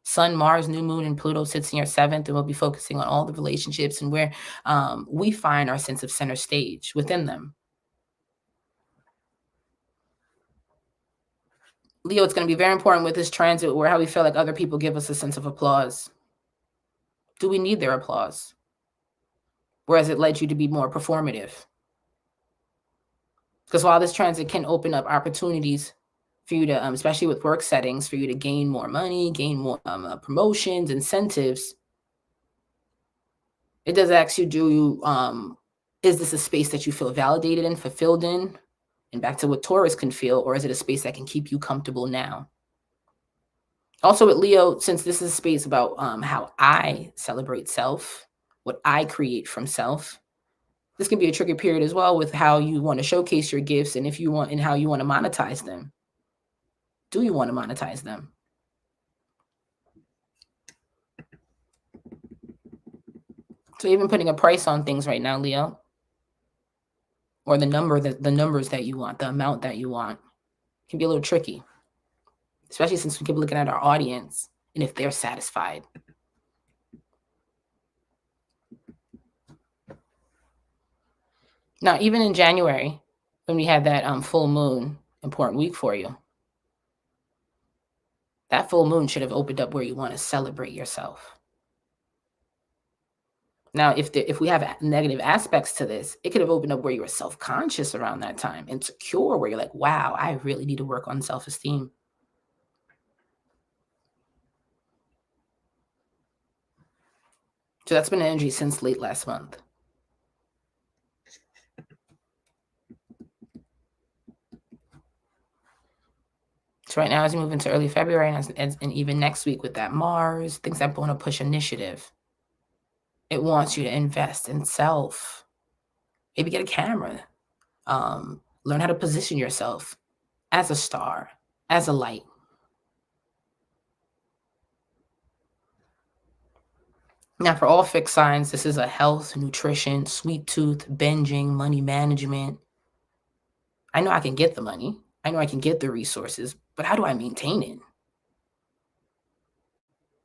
Sun, Mars, New Moon, and Pluto sits in your 7th, and we'll be focusing on all the relationships and where we find our sense of center stage within them. Leo, it's going to be very important with this transit where how we feel like other people give us a sense of applause. Do we need their applause? Whereas it led you to be more performative. Because while this transit can open up opportunities for you to, especially with work settings, for you to gain more money, gain more promotions, incentives, it does ask you, is this a space that you feel validated and fulfilled in? And back to what Taurus can feel, or is it a space that can keep you comfortable now? Also with Leo, since this is a space about how I celebrate self, what I create from self, this can be a tricky period as well with how you want to showcase your gifts and if you want and how you want to monetize them. Do you want to monetize them? So even putting a price on things right now, Leo, or the numbers that you want, the amount that you want, can be a little tricky, especially since we keep looking at our audience and if they're satisfied. Now, even in January, when we had that full moon, important week for you, that full moon should have opened up where you want to celebrate yourself. Now, if we have negative aspects to this, it could have opened up where you were self-conscious around that time, insecure, where you're like, wow, I really need to work on self-esteem. So that's been energy since late last month. So right now, as you move into early February and even next week with that Mars, things that want to push initiative. It wants you to invest in self. Maybe get a camera. Learn how to position yourself as a star, as a light. Now, for all fixed signs, this is a health, nutrition, sweet tooth, binging, money management. I know I can get the money. I know I can get the resources, but how do I maintain it?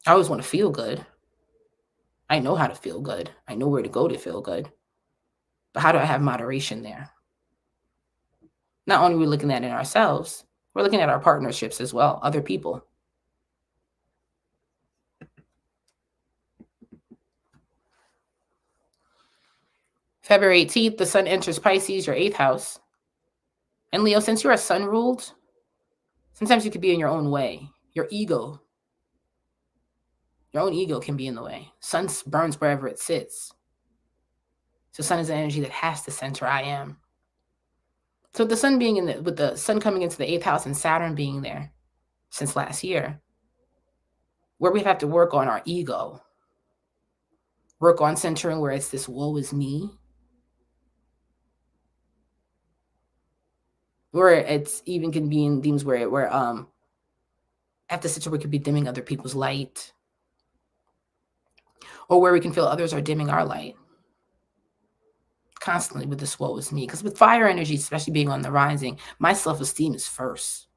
I always want to feel good. I know how to feel good. I know where to go to feel good. But how do I have moderation there? Not only are we looking at it in ourselves, we're looking at our partnerships as well, other people. February 18th, the sun enters Pisces, your 8th house. And Leo, since you are sun ruled, sometimes you could be in your own way. Your own ego can be in the way. Sun burns wherever it sits. So sun is an energy that has to center I am. So the sun being with the sun coming into the 8th house and Saturn being there since last year, where we have to work on our ego, work on centering where it's this woe is me, where it's even can be in themes where at the situation we could be dimming other people's light, or where we can feel others are dimming our light. Constantly with this woe is me. Because with fire energy, especially being on the rising, my self-esteem is first.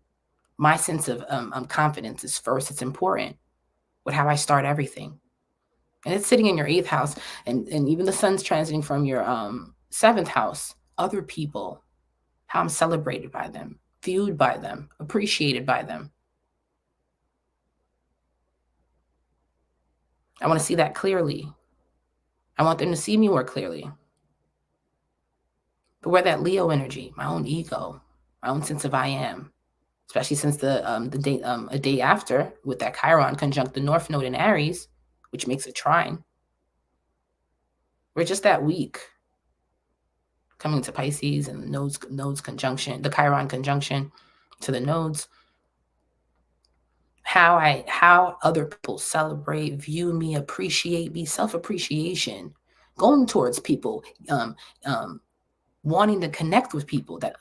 My sense of confidence is first. It's important with how I start everything. And it's sitting in your 8th house. And even the sun's transiting from your 7th house. Other people, how I'm celebrated by them, viewed by them, appreciated by them. I want to see that clearly. I want them to see me more clearly. But where that Leo energy, my own ego, my own sense of I am, especially since the day a day after with that Chiron conjunct the North Node in Aries, which makes a trine. We're just that week coming to Pisces and the nodes conjunction, the Chiron conjunction to the nodes. How other people celebrate, view me, appreciate me, self-appreciation, going towards people, wanting to connect with people that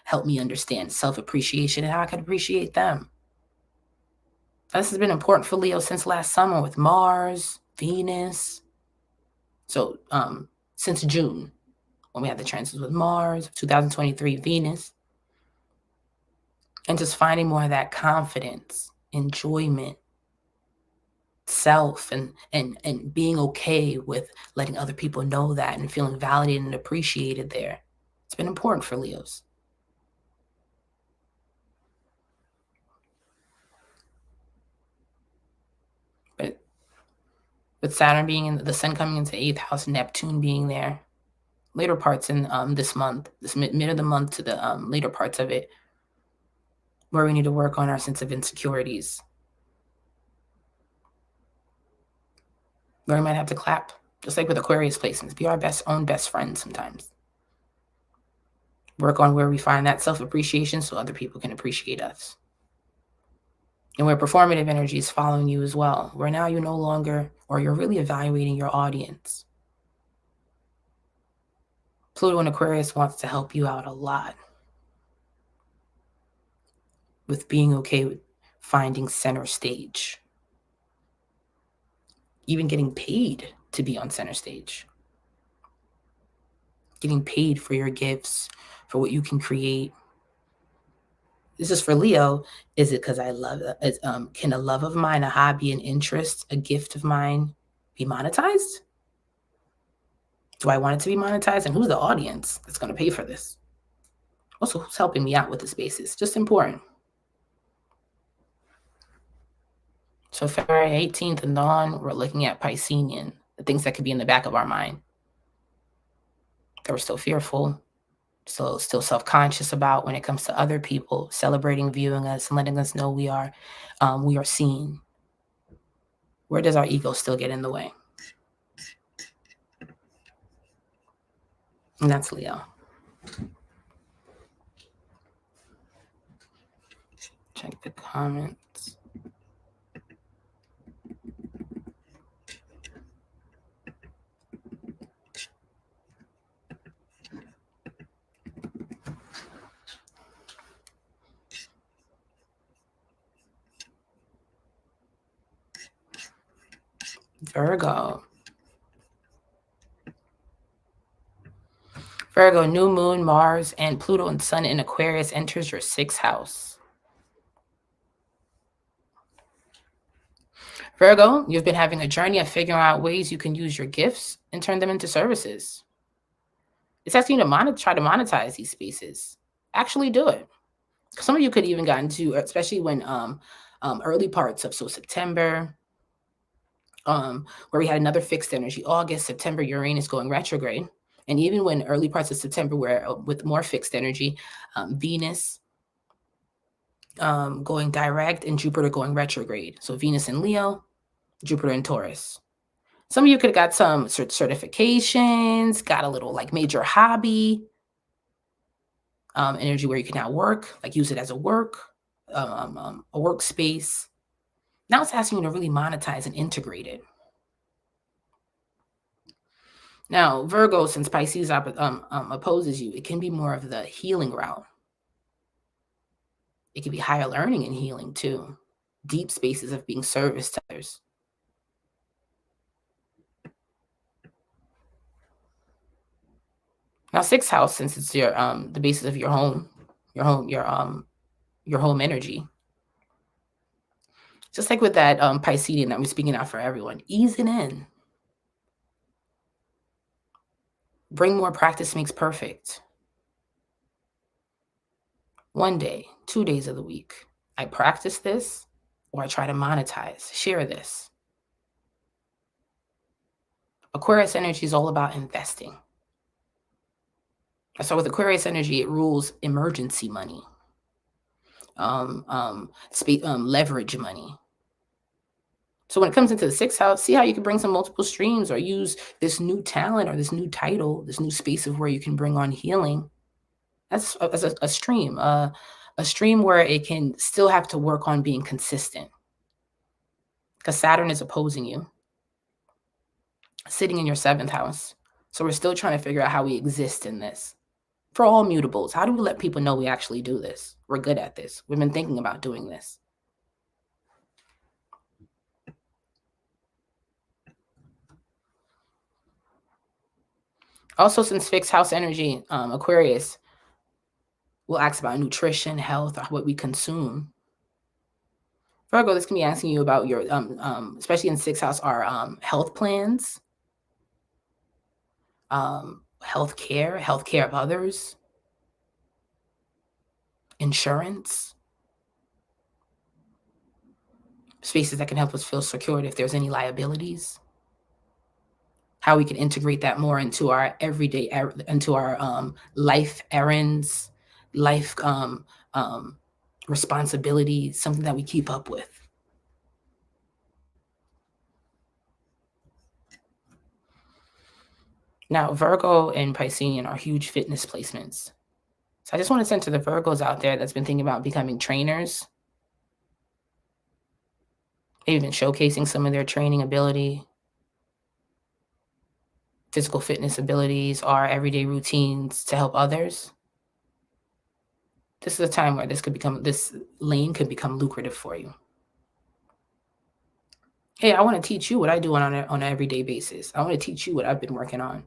help me understand self-appreciation and how I can appreciate them. This has been important for Leo since last summer with Mars, Venus. So since June, when we had the transits with Mars, 2023 Venus, and just finding more of that confidence, enjoyment, self, and being okay with letting other people know that and feeling validated and appreciated there. It's been important for Leos. But with Saturn being in the sun coming into 8th house, Neptune being there, later parts in this month, this mid of the month to the later parts of it, where we need to work on our sense of insecurities. Where we might have to clap, just like with Aquarius placements, be our own best friend sometimes. Work on where we find that self-appreciation so other people can appreciate us. And where performative energy is following you as well, where now you no longer, or you're really evaluating your audience. Pluto in Aquarius wants to help you out a lot with being okay with finding center stage. Even getting paid to be on center stage. Getting paid for your gifts, for what you can create. This is for Leo. Is it because I love it? Can a love of mine, a hobby, an interest, a gift of mine be monetized? Do I want it to be monetized? And who's the audience that's going to pay for this? Also, who's helping me out with the spaces? Just important. So February 18th and on, we're looking at Piscean, the things that could be in the back of our mind that we're still fearful, still self-conscious about when it comes to other people celebrating, viewing us, and letting us know we are seen. Where does our ego still get in the way? And that's Leo. Check the comments. Virgo. Virgo, new moon, Mars, and Pluto and Sun in Aquarius enters your 6th house. Virgo, you've been having a journey of figuring out ways you can use your gifts and turn them into services. It's asking you to try to monetize these spaces. Actually do it. Some of you could even get into, especially when early parts of September, where we had another fixed energy, August, September, Uranus going retrograde. And even when early parts of September were with more fixed energy, Venus going direct and Jupiter going retrograde. So Venus in Leo, Jupiter in Taurus. Some of you could have got some certifications, got a little like major hobby, energy where you can now work, like use it as a workspace. Now it's asking you to really monetize and integrate it. Now, Virgo, since Pisces opposes you, it can be more of the healing route. It can be higher learning and healing too. Deep spaces of being service to others. Now, 6th house, since it's your the basis of your home energy. Just like with that Piscean that we're speaking out for everyone, ease it in. Bring more practice makes perfect. 1 day, 2 days of the week, I practice this, or I try to monetize, share this. Aquarius energy is all about investing. So with Aquarius energy, it rules emergency money, leverage money. So when it comes into the 6th house, see how you can bring some multiple streams or use this new talent or this new title, this new space of where you can bring on healing. That's a stream where it can still have to work on being consistent. Because Saturn is opposing you, sitting in your 7th house. So we're still trying to figure out how we exist in this. For all mutables, how do we let people know we actually do this? We're good at this. We've been thinking about doing this. Also, since 6th house energy, Aquarius will ask about nutrition, health, or what we consume. Virgo, this can be asking you about your, especially in 6th house, our health plans, healthcare of others, insurance, spaces that can help us feel secured if there's any liabilities. How we can integrate that more into our everyday, into our life errands, life responsibilities, something that we keep up with. Now, Virgo and Piscean are huge fitness placements. So I just want to send to the Virgos out there that's been thinking about becoming trainers. They've been showcasing some of their training ability, physical fitness abilities, or everyday routines to help others. This is a time where this lane could become lucrative for you. Hey, I want to teach you what I do on an everyday basis. I want to teach you what I've been working on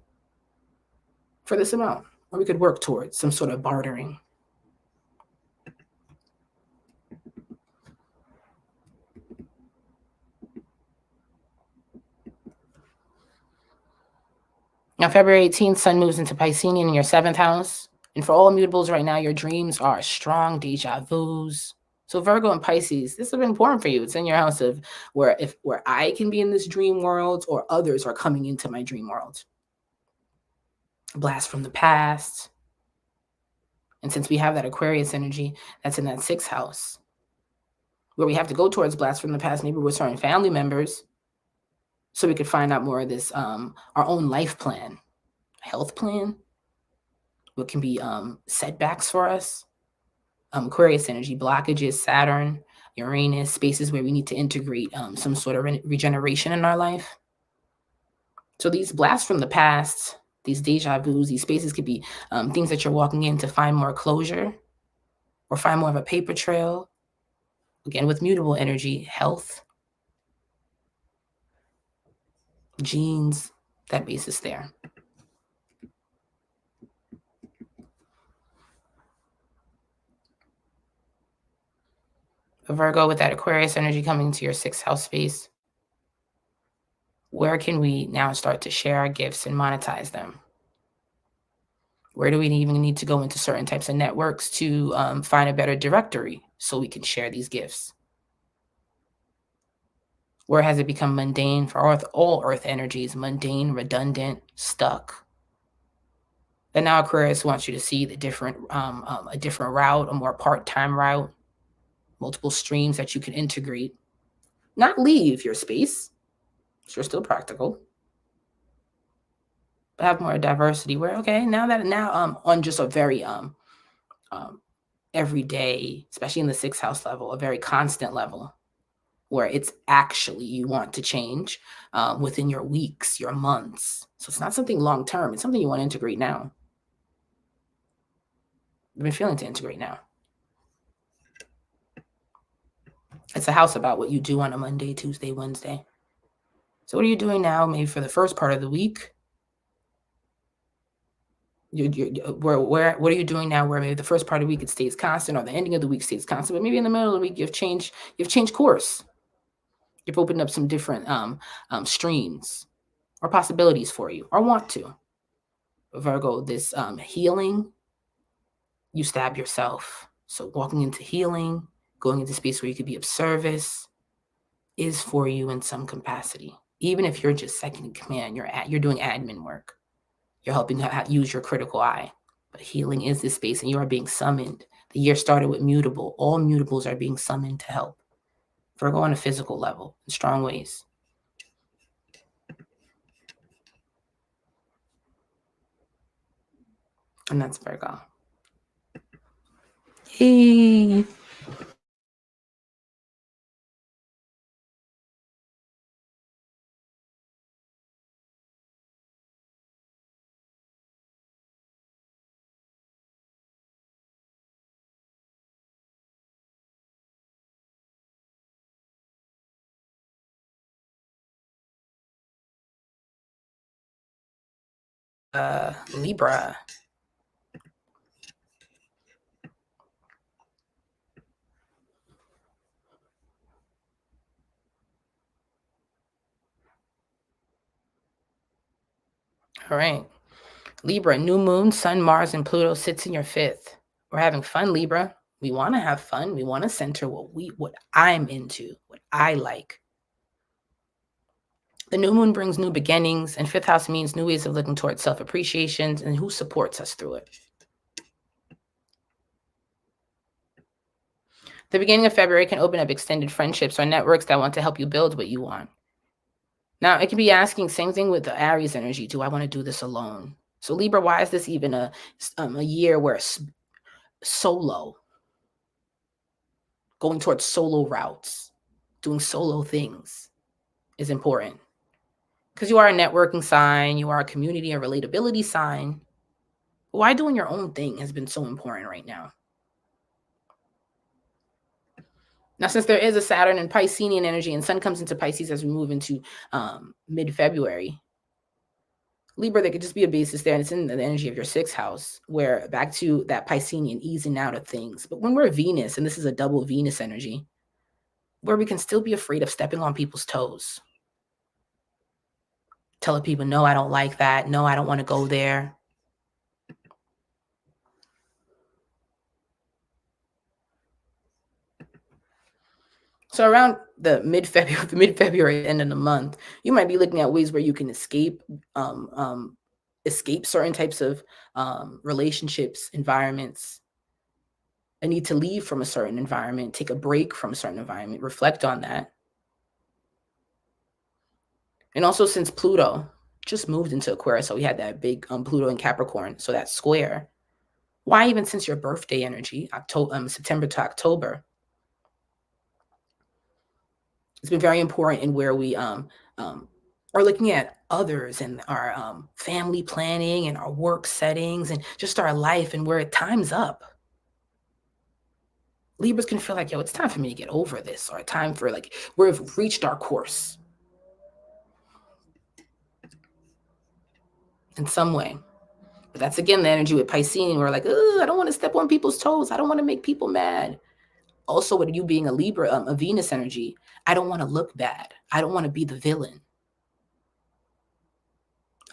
for this amount, or we could work towards some sort of bartering. Now, February 18th, Sun moves into Piscean in your 7th house. And for all mutables right now, your dreams are strong deja vus. So Virgo and Pisces, this has been important for you. It's in your house of where I can be in this dream world or others are coming into my dream world. Blast from the past. And since we have that Aquarius energy, that's in that 6th house, where we have to go towards blast from the past, maybe with certain family members, so we could find out more of this, our own life plan, health plan, what can be setbacks for us, Aquarius energy, blockages, Saturn, Uranus, spaces where we need to integrate some sort of regeneration in our life. So these blasts from the past, these deja vus, these spaces could be things that you're walking in to find more closure or find more of a paper trail. Again, with mutable energy, health, genes, that basis there. Virgo, with that Aquarius energy coming to your 6th house space, where can we now start to share our gifts and monetize them? Where do we even need to go into certain types of networks to find a better directory so we can share these gifts? Where has it become mundane for all earth energies, mundane, redundant, stuck? And now Aquarius wants you to see the different, a different route, a more part-time route, multiple streams that you can integrate. Not leave your space, so you're still practical, but have more diversity. Where now on just a very everyday, especially in the 6th house level, a very constant level, where it's actually you want to change within your weeks, your months. So it's not something long term. It's something you want to integrate now. You've been feeling to integrate now. It's a house about what you do on a Monday, Tuesday, Wednesday. So what are you doing now? Maybe for the first part of the week. What are you doing now? Where maybe the first part of the week it stays constant, or the ending of the week stays constant, but maybe in the middle of the week you've changed course. You've opened up some different streams or possibilities for you, or want to. Virgo, this healing, you stab yourself. So walking into healing, going into space where you could be of service, is for you in some capacity. Even if you're just second in command, you're doing admin work. You're helping use your critical eye. But healing is this space, and you are being summoned. The year started with mutable. All mutables are being summoned to help. Virgo on a physical level, in strong ways. And that's Virgo. Hey. Libra. All right. Libra, new moon, sun, Mars, and Pluto sits in your 5th. We're having fun, Libra. We want to have fun. We want to center what I'm into, what I like. The new moon brings new beginnings, and 5th house means new ways of looking towards self-appreciation and who supports us through it. The beginning of February can open up extended friendships or networks that want to help you build what you want. Now, it can be asking, same thing with the Aries energy, do I want to do this alone? So Libra, why is this even a year where solo, going towards solo routes, doing solo things is important? Because you are a networking sign, you are a community and relatability sign. Why doing your own thing has been so important right now? Now, since there is a Saturn and Piscean energy, and Sun comes into Pisces as we move into mid-February, Libra, there could just be a basis there, and it's in the energy of your 6th house, where back to that Piscean easing out of things. But when we're Venus, and this is a double Venus energy, where we can still be afraid of stepping on people's toes. Telling people, no, I don't like that. No, I don't want to go there. So around the mid-February, end of the month, you might be looking at ways where you can escape certain types of relationships, environments, a need to leave from a certain environment, take a break from a certain environment, reflect on that. And also, since Pluto just moved into Aquarius, so we had that big Pluto in Capricorn, so that square, Why even since your birthday energy, September to October, it's been very important in where we are looking at others and our family planning and our work settings and just our life and where time's up. Libras can feel like, yo, it's time for me to get over this, or time for like, we've reached our course in some way. But that's again the energy with Piscean. We're like, I don't want to step on people's toes. I don't want to make people mad. Also, with you being a Libra, a Venus energy, I don't want to look bad. I don't want to be the villain.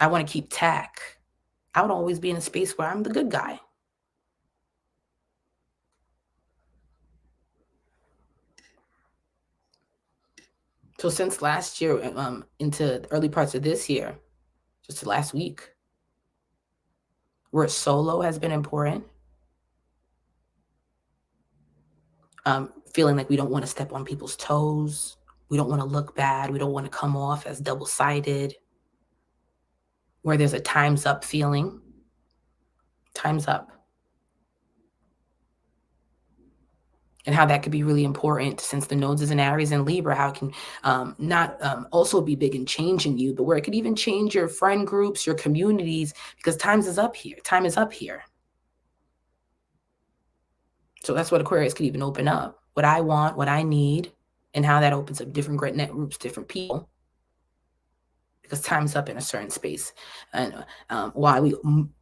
I want to keep tack. I would always be in a space where I'm the good guy. So since last year, into early parts of this year, just last week, where solo has been important. Feeling like we don't want to step on people's toes. We don't want to look bad. We don't want to come off as double-sided. Where there's a time's up feeling. Time's up. And how that could be really important since the nodes is in Aries and Libra, how it can not also be big in changing you, but where it could even change your friend groups, your communities, because time is up here. Time is up here. So that's what Aquarius could even open up. What I want, what I need, and how that opens up different great net groups, different people. Because time's up in a certain space. And while we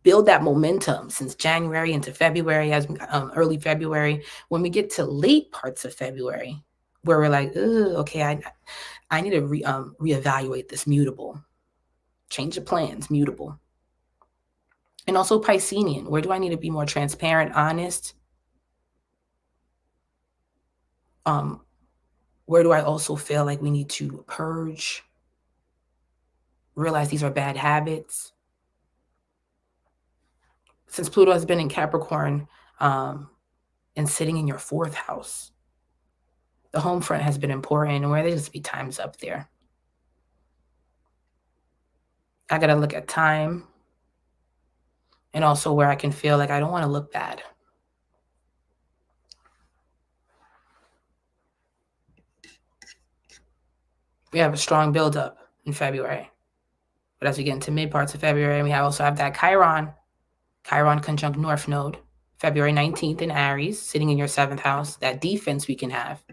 build that momentum since January into February, as early February, when we get to late parts of February, where we're like, okay, I need to reevaluate this, mutable. Change the plans, mutable. And also Piscean, where do I need to be more transparent, honest? Where do I also feel like we need to purge? Realize these are bad habits. Since Pluto has been in Capricorn and sitting in your 4th house, the home front has been important, and where there just be times up there. I got to look at time and also where I can feel like I don't want to look bad. We have a strong buildup in February. But as we get into mid parts of February, we also have that Chiron conjunct North Node, February 19th in Aries, sitting in your 7th house, that defense we can have.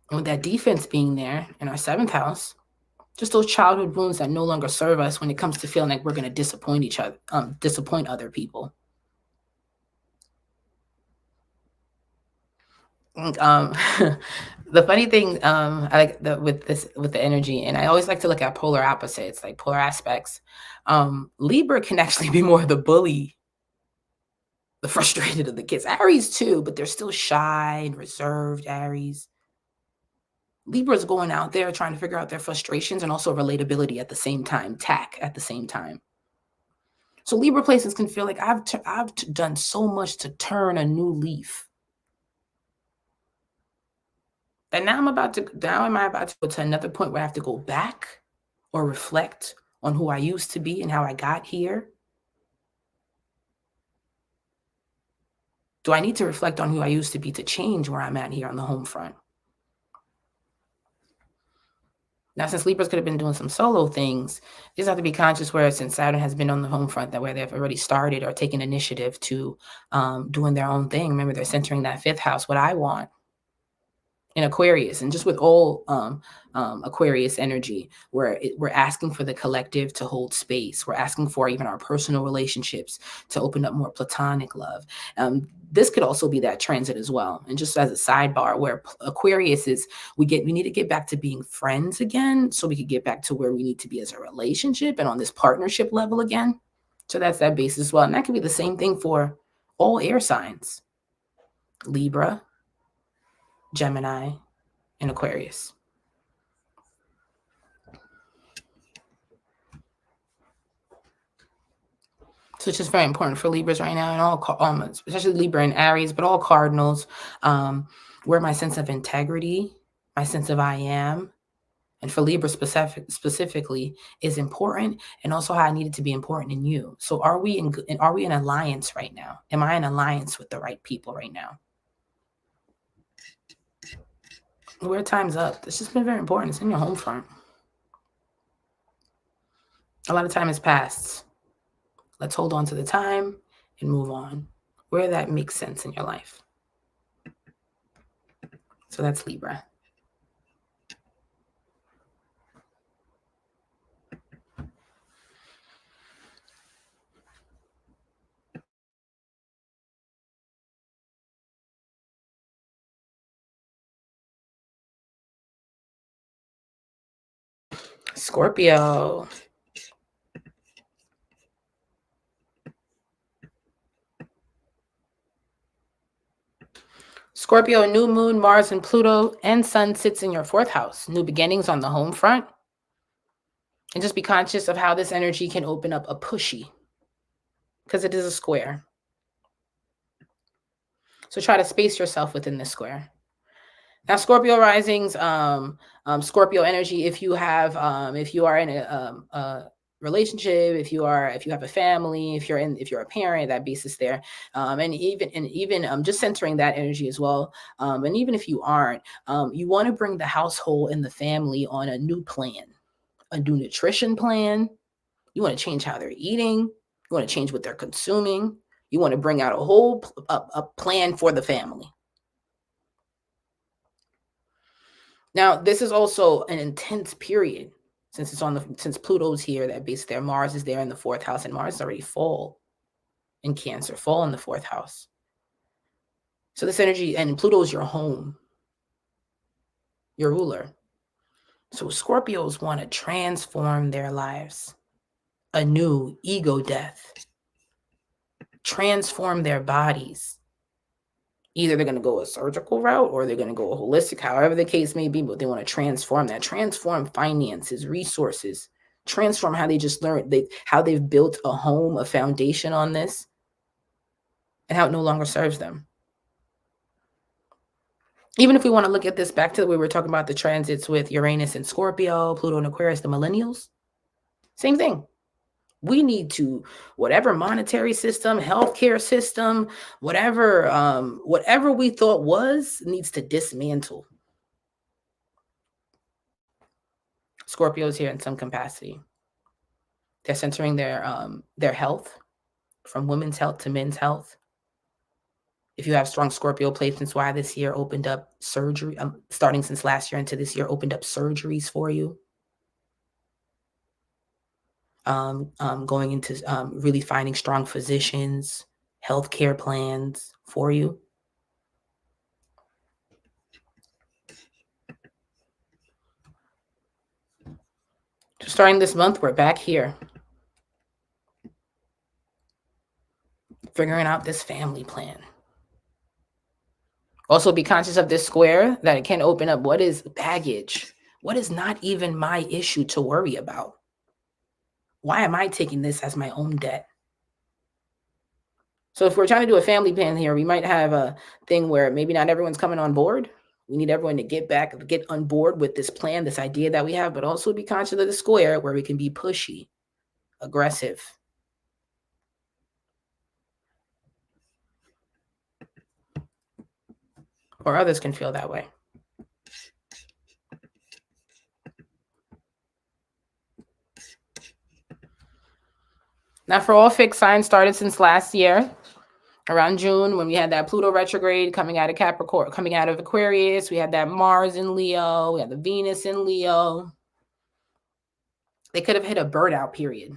And with that defense being there in our 7th house, just those childhood wounds that no longer serve us when it comes to feeling like we're going to disappoint other people. The funny thing, I like with the energy, and I always like to look at polar opposites, like polar aspects. Libra can actually be more the bully, the frustrated of the kids. Aries too, but they're still shy and reserved. Aries. Libra's going out there trying to figure out their frustrations and also relatability at the same time, tack at the same time. So Libra places can feel like I've done so much to turn a new leaf. And now am I about to go to another point where I have to go back or reflect on who I used to be and how I got here? Do I need to reflect on who I used to be to change where I'm at here on the home front? Now, since Libras could have been doing some solo things, you just have to be conscious where since Saturn has been on the home front, that where they've already started or taken initiative to doing their own thing. Remember, they're centering that 5th house, what I want. In Aquarius, and just with all Aquarius energy, where we're asking for the collective to hold space. We're asking for even our personal relationships to open up more platonic love. This could also be that transit as well. And just as a sidebar, where Aquarius is, we need to get back to being friends again, so we could get back to where we need to be as a relationship and on this partnership level again. So that's that base as well. And that could be the same thing for all air signs: Libra, Gemini, and Aquarius. So it's just very important for Libras right now, and all, especially Libra and Aries, but all cardinals, where my sense of integrity, my sense of I am, And for Libra specifically is important, and also how I need it to be important in you. So are we in alliance right now? Am I in alliance with the right people right now? Where time's up. This has been very important. It's in your home front. A lot of time has passed. Let's hold on to the time and move on where that makes sense in your life. So that's Libra. Scorpio. Scorpio, new moon, Mars, and Pluto, and Sun sits in your 4th house. New beginnings on the home front. And just be conscious of how this energy can open up a pushy, because it is a square. So try to space yourself within this square. Now, Scorpio risings, Scorpio energy. If you are in a relationship, if you have a family, if you're a parent, that basis there, and even just centering that energy as well. And even if you aren't, you want to bring the household and the family on a new plan, a new nutrition plan. You want to change how they're eating. You want to change what they're consuming. You want to bring out a whole a plan for the family. Now, this is also an intense period since Pluto's here, that base there. Mars is there in the 4th house, and Mars is already full in Cancer, full in the 4th house. So this energy, and Pluto's your home, your ruler. So Scorpios want to transform their lives, a new ego death, transform their bodies. Either they're going to go a surgical route or they're going to go a holistic, however the case may be, but they want to transform that, transform finances, resources, transform how they just learned, how they've built a home, a foundation on this, and how it no longer serves them. Even if we want to look at this back to the way we were talking about the transits with Uranus and Scorpio, Pluto and Aquarius, the millennials, same thing. We need to, whatever monetary system, healthcare system, whatever we thought needs to dismantle. Scorpio's here in some capacity. They're centering their health, from women's health to men's health. If you have strong Scorpio placements, why this year opened up surgery, starting since last year into this year, opened up surgeries for you. Going into really finding strong physicians, healthcare plans for you. Starting this month, we're back here, figuring out this family plan. Also be conscious of this square, that it can open up what is baggage, what is not even my issue to worry about. Why am I taking this as my own debt? So if we're trying to do a family plan here, we might have a thing where maybe not everyone's coming on board. We need everyone to get on board with this plan, this idea that we have, but also be conscious of the square where we can be pushy, aggressive. Or others can feel that way. Now, for all fixed signs, started since last year, around June, when we had that Pluto retrograde coming out of Capricorn, coming out of Aquarius. We had that Mars in Leo. We had the Venus in Leo. They could have hit a burnout period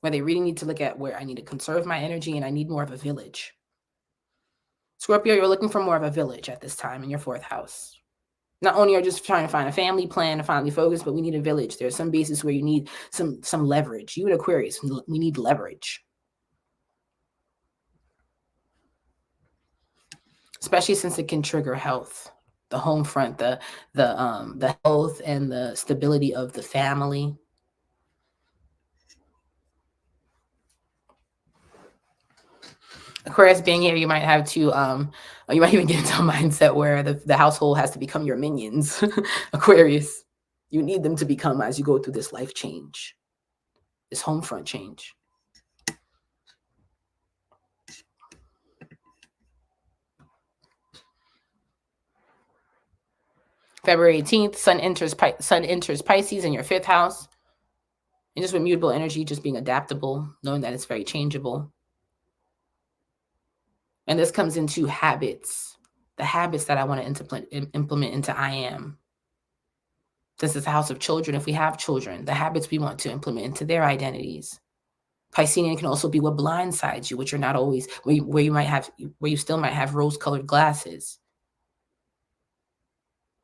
where they really need to look at where I need to conserve my energy and I need more of a village. Scorpio, you're looking for more of a village at this time in your 4th house. Not only are you just trying to find a family plan, a family focus, but we need a village. There's some bases where you need some leverage. You and Aquarius, we need leverage. Especially since it can trigger health, the home front, the health and the stability of the family. Aquarius being here, you might have to, you might even get into a mindset where the household has to become your minions. Aquarius. You need them to become as you go through this life change, this home front change. February 18th, Sun enters Pisces in your 5th house. And just with mutable energy, just being adaptable, knowing that it's very changeable. And this comes into habits, the habits that I want to implement into I am. This is the house of children. If we have children, the habits we want to implement into their identities. Piscean can also be what blindsides you, which you're not always, where you still might have rose-colored glasses.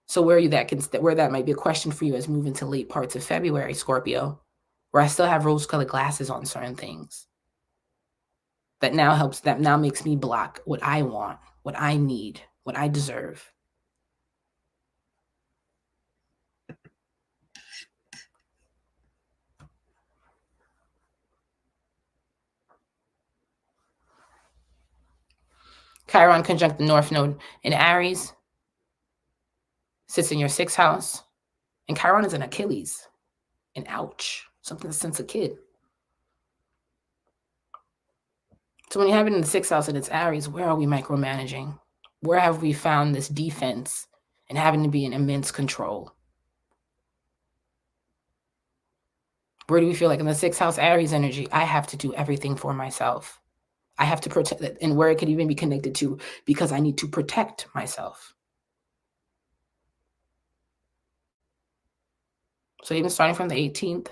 So where that might be a question for you as we move into late parts of February, Scorpio, where I still have rose-colored glasses on certain things. That now makes me block what I want, what I need, what I deserve. Chiron conjunct the North Node in Aries, sits in your 6th house. And Chiron is an Achilles. And ouch, something since a kid. So when you have it in the 6th house and it's Aries, where are we micromanaging? Where have we found this defense and having to be in immense control? Where do we feel like in the 6th house Aries energy, I have to do everything for myself? I have to protect it, and where it could even be connected to because I need to protect myself. So even starting from the 18th,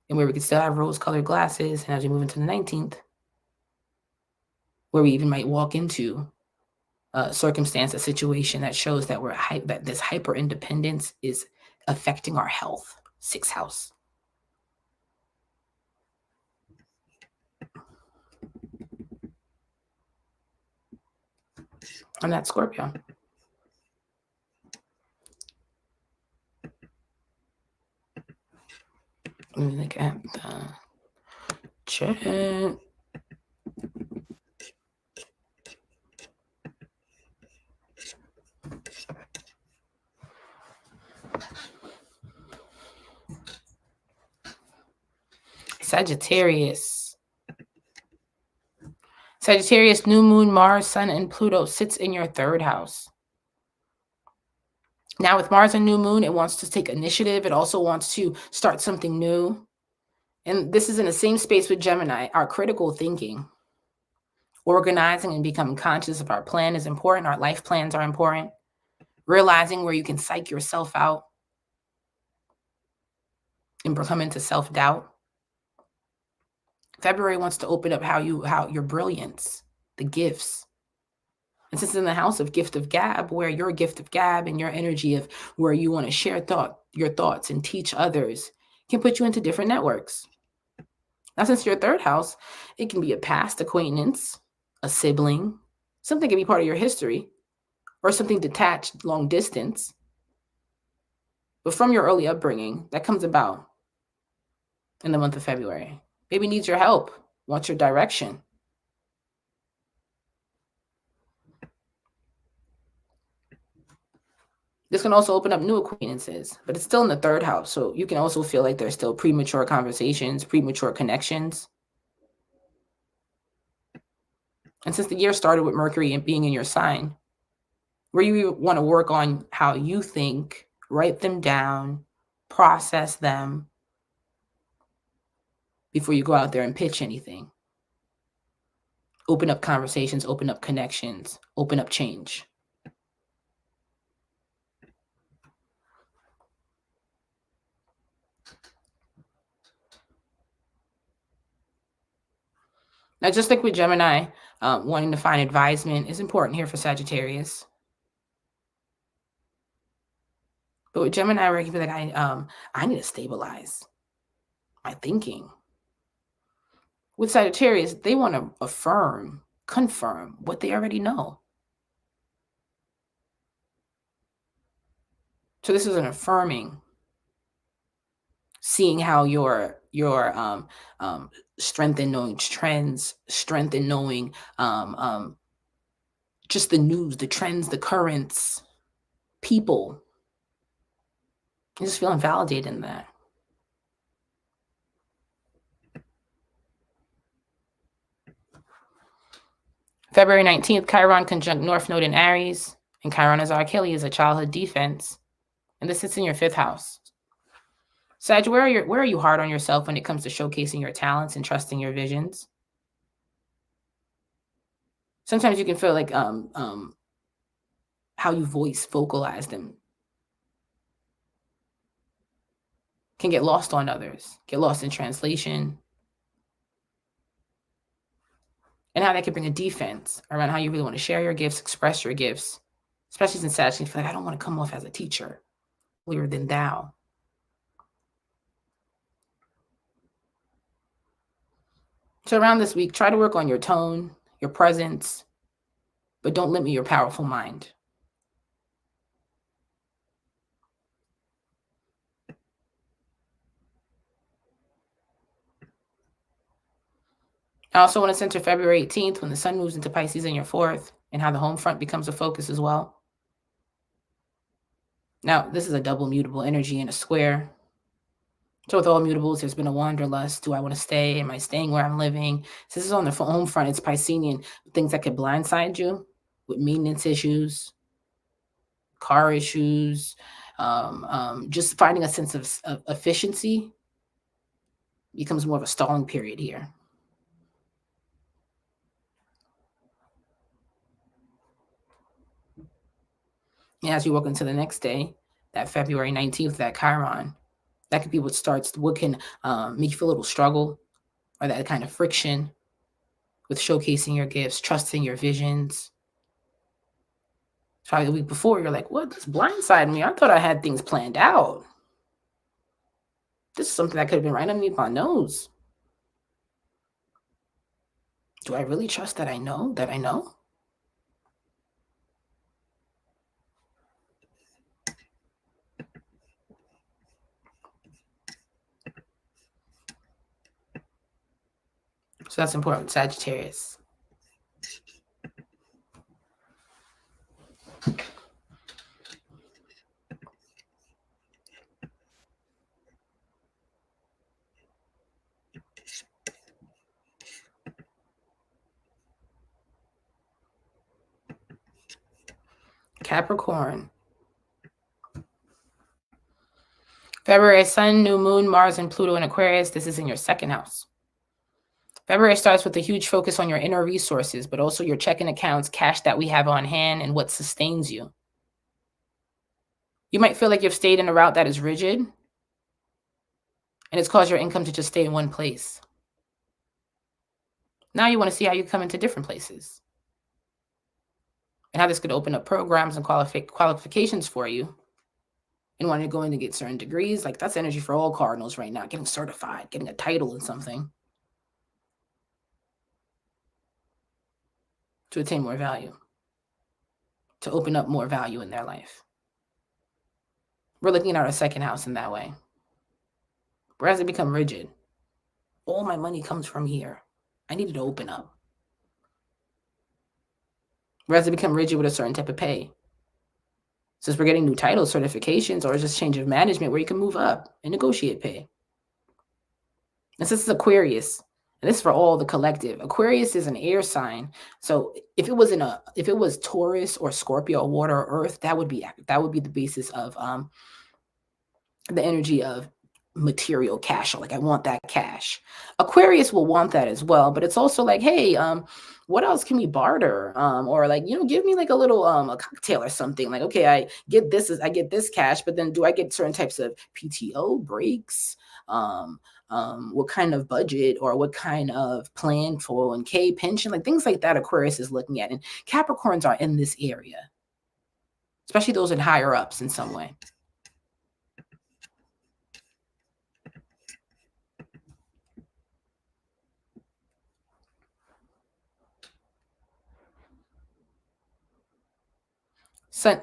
and where we could still have rose-colored glasses, and as we move into the 19th, where we even might walk into a circumstance, a situation that shows that that this hyper-independence is affecting our health. 6th house. And that's Scorpio. Let me look at the chat. Sagittarius. Sagittarius, new moon, Mars, Sun, and Pluto sits in your 3rd house. Now with Mars and new moon, it wants to take initiative. It also wants to start something new. And this is in the same space with Gemini. Our critical thinking, organizing and becoming conscious of our plan is important. Our life plans are important. Realizing where you can psych yourself out and come into self-doubt. February wants to open up how your brilliance, the gifts. And since it's in the house of gift of gab, where your gift of gab and your energy of where you want to share your thoughts and teach others can put you into different networks. Now, since your 3rd house, it can be a past acquaintance, a sibling, something can be part of your history, or something detached long distance. But from your early upbringing, that comes about in the month of February. Maybe needs your help, wants your direction. This can also open up new acquaintances, but it's still in the 3rd house. So you can also feel like there's still premature conversations, premature connections. And since the year started with Mercury and being in your sign, where you want to work on how you think, write them down, process them before you go out there and pitch anything. Open up conversations, open up connections, open up change. Now, just like with Gemini, wanting to find advisement is important here for Sagittarius. But with Gemini, where you can be like, I need to stabilize my thinking. With Sagittarius, they want to confirm what they already know. So this is an affirming, seeing how your strength in knowing trends, strength in knowing just the news, the trends, the currents, people. You just feeling validated in that. February 19th, Chiron conjunct North Node in Aries. And Chiron is our Achilles, a childhood defense. And this sits in your 5th house. Sag, where are you hard on yourself when it comes to showcasing your talents and trusting your visions? Sometimes you can feel like how you vocalize them can get lost on others, get lost in translation. And how that can bring a defense around how you really want to share your gifts, express your gifts, especially since Sag, you feel like, I don't want to come off as a teacher, holier than thou. So around this week, try to work on your tone, your presence, but don't limit your powerful mind. I also want to center February 18th when the sun moves into Pisces in your 4th and how the home front becomes a focus as well. Now, this is a double mutable energy in a square. So with all mutables, there's been a wanderlust. Do I want to stay? Am I staying where I'm living? So this is on the home front. It's Piscean, things that could blindside you with maintenance issues, car issues, just finding a sense of efficiency becomes more of a stalling period here. And as you walk into the next day, that February 19th, that Chiron, that could be what can make you feel a little struggle or that kind of friction with showcasing your gifts, trusting your visions. Probably the week before, you're like, what? This blindsided me. I thought I had things planned out. This is something that could have been right underneath my nose. Do I really trust that I know that I know? So that's important, Sagittarius. Capricorn. February, Sun, New Moon, Mars, and Pluto in Aquarius. This is in your 2nd house. February starts with a huge focus on your inner resources, but also your checking accounts, cash that we have on hand, and what sustains you. You might feel like you've stayed in a route that is rigid, and it's caused your income to just stay in one place. Now you want to see how you come into different places and how this could open up programs and qualifications for you and wanting to go in and get certain degrees. Like that's energy for all cardinals right now, getting certified, getting a title in something to attain more value, to open up more value in their life. We're looking at our 2nd house in that way. Whereas it become rigid, all my money comes from here. I needed to open up. Whereas it become rigid with a certain type of pay. Since we're getting new titles, certifications, or just change of management where you can move up and negotiate pay. And since it's Aquarius, and this is for all the collective, Aquarius is an air sign. So if it was Taurus or Scorpio, or water or earth, that would be the basis of the energy of material cash. Or like I want that cash. Aquarius will want that as well, but it's also like, hey, what else can we barter? Or like, give me like a little a cocktail or something. Like, okay, I get this cash, but then do I get certain types of PTO breaks? What kind of budget or what kind of plan for 401k pension, like things like that Aquarius is looking at. And Capricorns are in this area, especially those in higher ups in some way.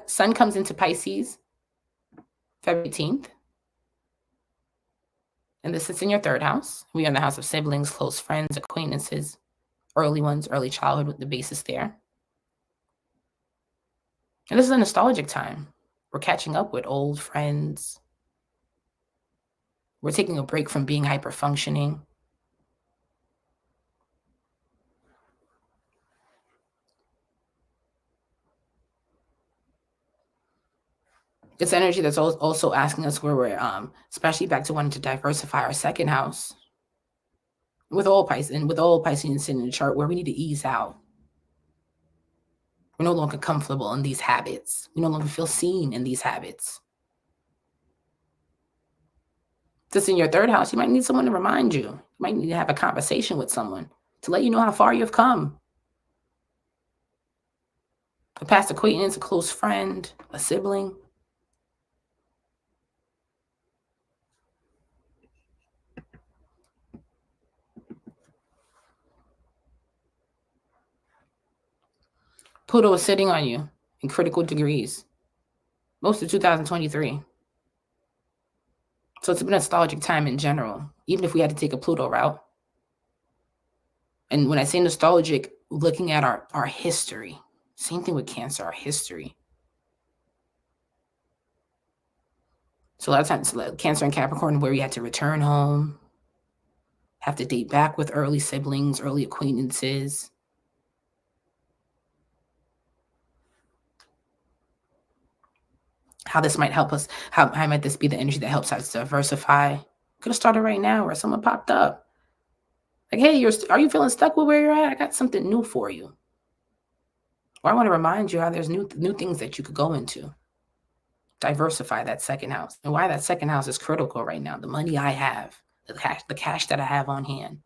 Sun comes into Pisces February 18th. And this sits in your 3rd house. We are in the house of siblings, close friends, acquaintances, early ones, early childhood with the basis there. And this is a nostalgic time. We're catching up with old friends, We're taking a break from being hyper functioning. It's energy that's also asking us where we're, especially back to wanting to diversify our second house. With all Pisces in the chart, where we need to ease out. We're no longer comfortable in these habits. We no longer feel seen in these habits. Just in your third house, you might need someone to remind you. You might need to have a conversation with someone to let you know how far you've come. A past acquaintance, a close friend, a sibling. Pluto is sitting on you in critical degrees most of 2023. So it's a nostalgic time in general, even if we had to take a Pluto route. And when I say nostalgic, looking at our history. Same thing with Cancer, our history. So a lot of times, like Cancer and Capricorn, where you had to return home, have to date back with early siblings, early acquaintances. How this might help us, how might this be the energy that helps us diversify? Could have started right now where someone popped up. Like, hey, are you feeling stuck with where you're at? I got something new for you. Or I want to remind you how there's new things that you could go into. Diversify that second house. And why that second house is critical right now. The money I have, the cash that I have on hand.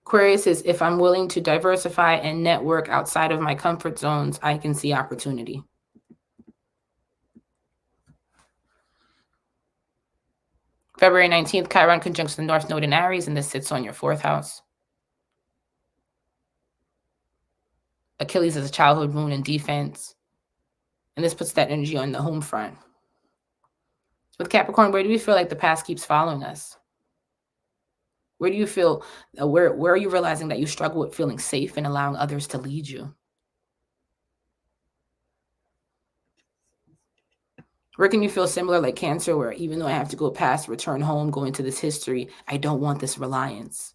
Aquarius is, if I'm willing to diversify and network outside of my comfort zones, I can see opportunity. February 19th, Chiron conjuncts the North Node in Aries, and this sits on your fourth house. Achilles is a childhood moon in defense, and this puts that energy on the home front. With Capricorn, where do you feel like the past keeps following us? Where do you feel, where are you realizing that you struggle with feeling safe and allowing others to lead you? Where can you feel similar like Cancer, where even though I have to go past, return home, go into this history, I don't want this reliance?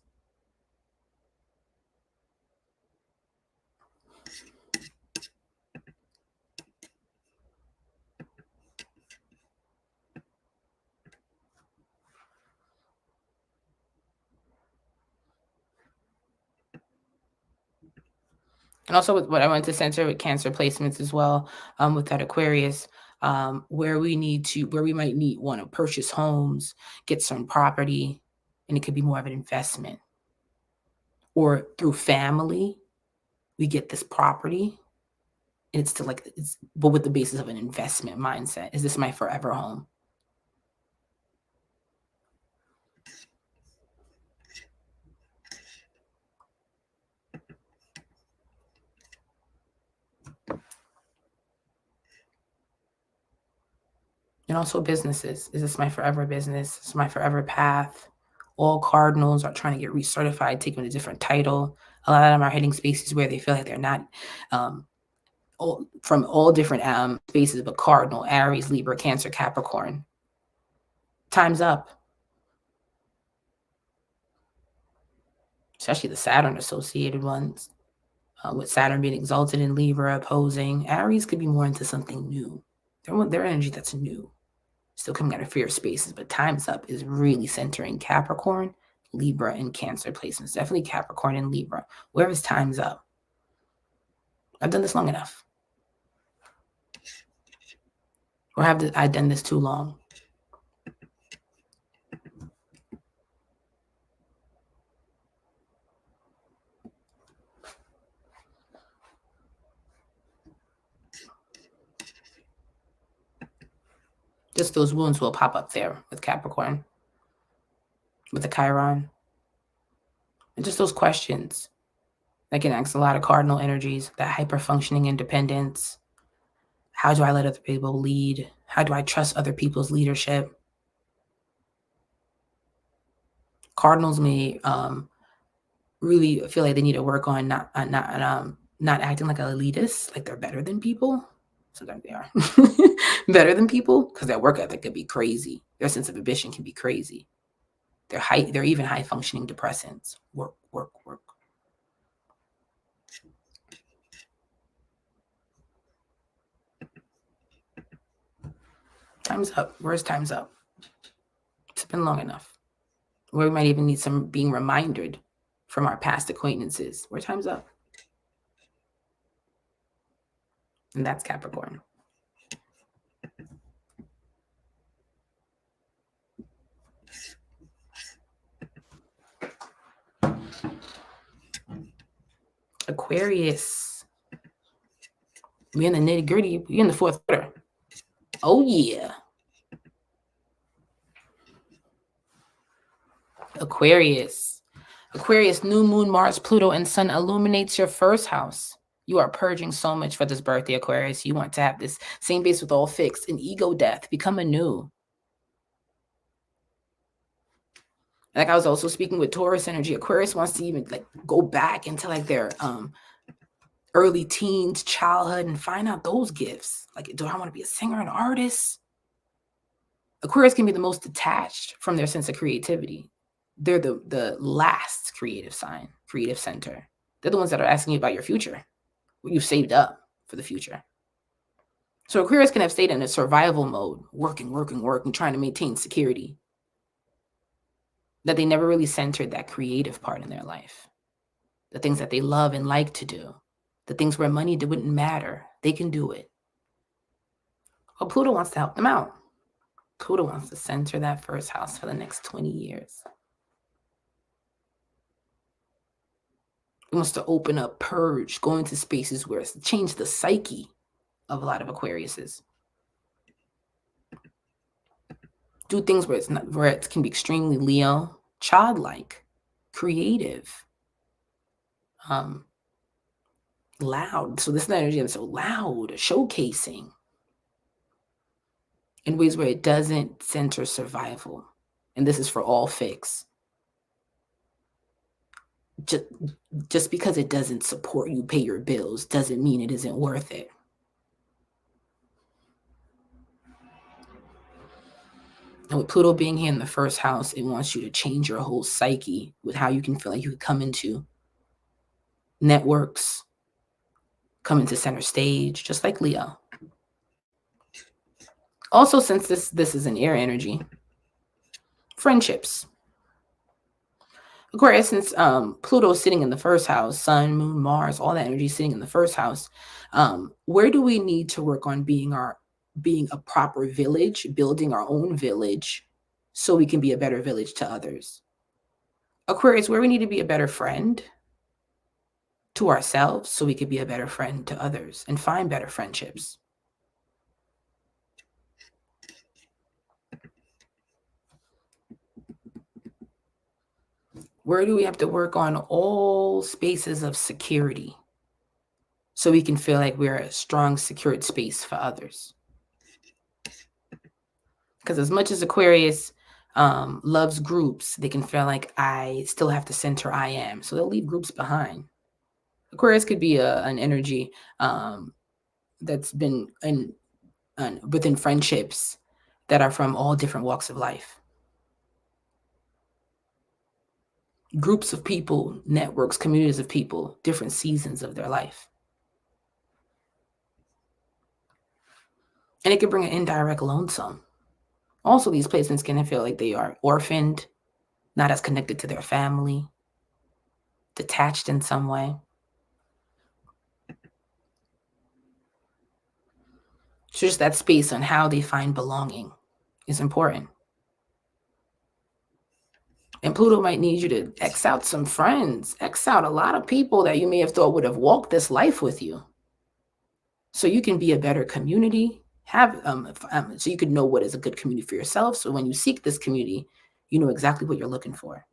And also with what I want to center with Cancer placements as well, with that Aquarius, where we might want to purchase homes, get some property, and it could be more of an investment. Or through family, we get this property, and it's but with the basis of an investment mindset. Is this my forever home? And also businesses. Is this my forever business? Is this my forever path? All cardinals are trying to get recertified, taking a different title. A lot of them are hitting spaces where they feel like they're not, from all different spaces, but cardinal, Aries, Libra, Cancer, Capricorn. Time's up. Especially the Saturn associated ones. With Saturn being exalted in Libra, opposing. Aries could be more into something new. Their energy that's new. Still coming out of fear spaces, but time's up is really centering Capricorn, Libra, and Cancer placements. Definitely Capricorn and Libra. Where is time's up? I've done this long enough. Or have I done this too long? Just those wounds will pop up there with Capricorn, with the Chiron. And just those questions that can ask a lot of cardinal energies, that hyper-functioning independence. How do I let other people lead? How do I trust other people's leadership? Cardinals may really feel like they need to work on not acting like an elitist, like they're better than people. Sometimes they are better than people because their work ethic could be crazy. Their sense of ambition can be crazy. They're even high functioning depressants. Work, work, work. Time's up. Where's time's up? It's been long enough. Or we might even need some being reminded from our past acquaintances. Where time's up. And that's Capricorn. Aquarius. We're in the nitty gritty. We're in the fourth quarter. Oh, yeah. Aquarius. Aquarius, new moon, Mars, Pluto, and Sun illuminates your first house. You are purging so much for this birthday, Aquarius. You want to have this same base with all fixed, an ego death, become anew. Like I was also speaking with Taurus energy. Aquarius wants to even like go back into like their early teens, childhood, and find out those gifts. Like, do I want to be a singer, an artist? Aquarius can be the most detached from their sense of creativity. They're the last creative sign, creative center. They're the ones that are asking you about your future, what you've saved up for the future. So Aquarius can have stayed in a survival mode, working, trying to maintain security. That they never really centered that creative part in their life. The things that they love and like to do. The things where money wouldn't matter. They can do it. Well, Pluto wants to help them out. Pluto wants to center that first house for the next 20 years. It wants to open up, purge, go into spaces where it's change the psyche of a lot of Aquariuses. Do things where it can be extremely Leo, childlike, creative, loud. So this energy is so loud, showcasing in ways where it doesn't center survival. And this is for all fix. Just because it doesn't support you pay your bills doesn't mean it isn't worth it. And with Pluto being here in the first house, it wants you to change your whole psyche with how you can feel like you could come into networks, come into center stage, just like Leo. Also, since this is an air energy, friendships. Aquarius, since Pluto is sitting in the first house, Sun, Moon, Mars, all that energy sitting in the first house, where do we need to work on being a proper village, building our own village so we can be a better village to others? Aquarius, where we need to be a better friend to ourselves so we could be a better friend to others and find better friendships. Where do we have to work on all spaces of security so we can feel like we're a strong, secured space for others? Because as much as Aquarius loves groups, they can feel like I still have to center I am. So they'll leave groups behind. Aquarius could be an energy that's been within friendships that are from all different walks of life. Groups of people, networks, communities of people, different seasons of their life. And it could bring an indirect lonesome. Also, these placements can feel like they are orphaned, not as connected to their family, detached in some way. So just that space on how they find belonging is important. And Pluto might need you to X out some friends, X out a lot of people that you may have thought would have walked this life with you. So you can be a better community, so you can know what is a good community for yourself. So when you seek this community, you know exactly what you're looking for.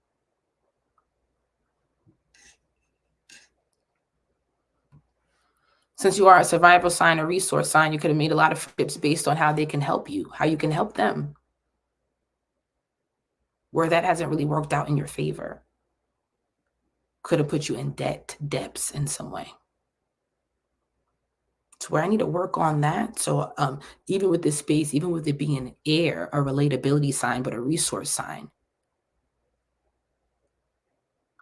Since you are a survival sign, a resource sign, you could have made a lot of friendships based on how they can help you, how you can help them. Where that hasn't really worked out in your favor. Could have put you in depths in some way. It's where I need to work on that. So even with this space, even with it being an air, a relatability sign, but a resource sign,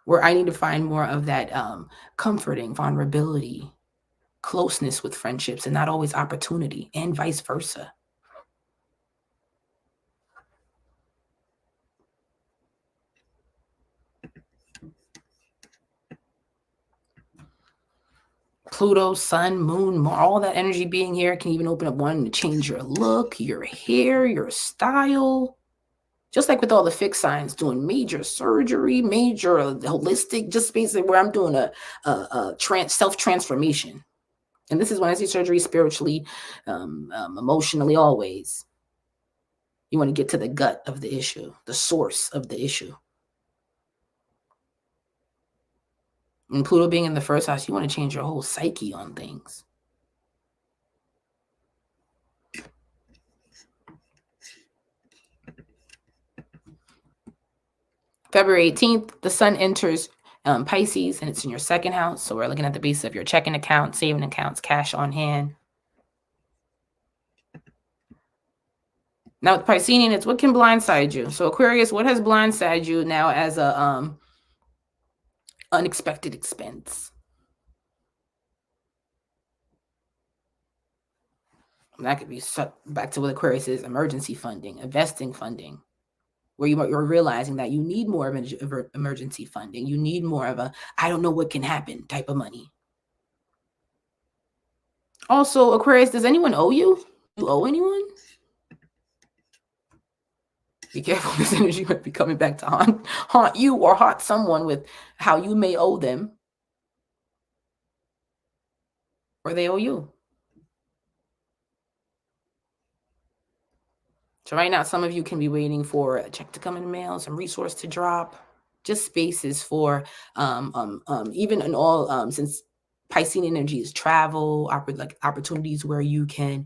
where I need to find more of that comforting, vulnerability, closeness with friendships, and not always opportunity, and vice versa. Pluto, Sun, Moon, all that energy being here can even open up wanting to change your look, your hair, your style. Just like with all the fixed signs, doing major surgery, major holistic, just basically where I'm doing a self-transformation. And this is when I say surgery spiritually, emotionally, always. You want to get to the gut of the issue, the source of the issue. And Pluto being in the first house, you want to change your whole psyche on things. February 18th, the sun enters Pisces, and it's in your second house. So we're looking at the base of your checking account, saving accounts, cash on hand. Now with Piscean, it's what can blindside you. So Aquarius, what has blindsided you now as a unexpected expense? And that could be back to what Aquarius is: emergency funding, investing funding, where you're realizing that you need more of emergency funding. You need more of a I don't know what can happen type of money. Also, Aquarius, does anyone owe you? Do you owe anyone? Be careful, this energy might be coming back to haunt you or haunt someone with how you may owe them, or they owe you. So right now, some of you can be waiting for a check to come in the mail, some resource to drop, just spaces for even in all since Piscean energy is travel, like opportunities where you can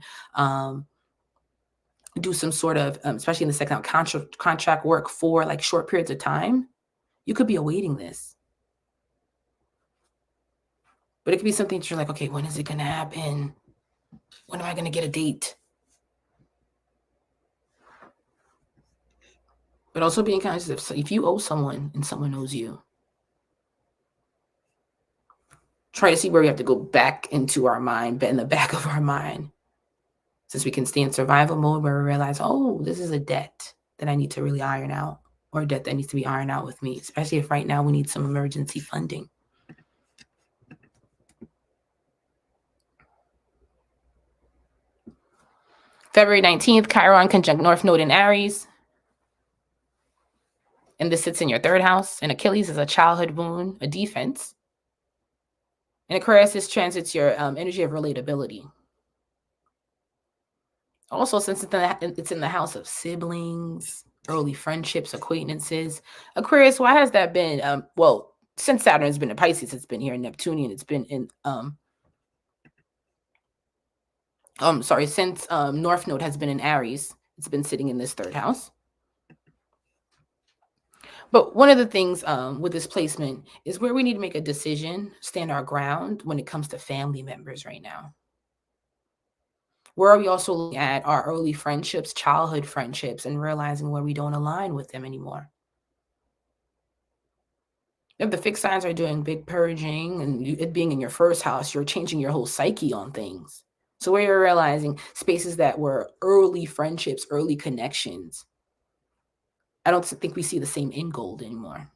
do some sort of, especially in the second house, contract work for like short periods of time. You could be awaiting this. But it could be something that you're like, okay, when is it going to happen? When am I going to get a date? But also being conscious if you owe someone and someone owes you. Try to see where we have to go back into our mind, but in the back of our mind. Since we can stay in survival mode where we realize, oh, this is a debt that I need to really iron out, or a debt that needs to be ironed out with me, especially if right now we need some emergency funding. February 19th, Chiron conjunct North Node in Aries. And this sits in your third house. And Achilles is a childhood wound, a defense. And Aquarius transits your energy of relatability. Also, since it's in the house of siblings, early friendships, acquaintances. Aquarius, why has that been? Well, since Saturn has been in Pisces, it's been here in Neptunian. It's been in since North Node has been in Aries, it's been sitting in this third house. But one of the things with this placement is where we need to make a decision, stand our ground when it comes to family members right now. Where are we also looking at our early friendships, childhood friendships, and realizing where we don't align with them anymore? If the fixed signs are doing big purging and it being in your first house, you're changing your whole psyche on things. So where you're realizing spaces that were early friendships, early connections, I don't think we see the same end goal anymore.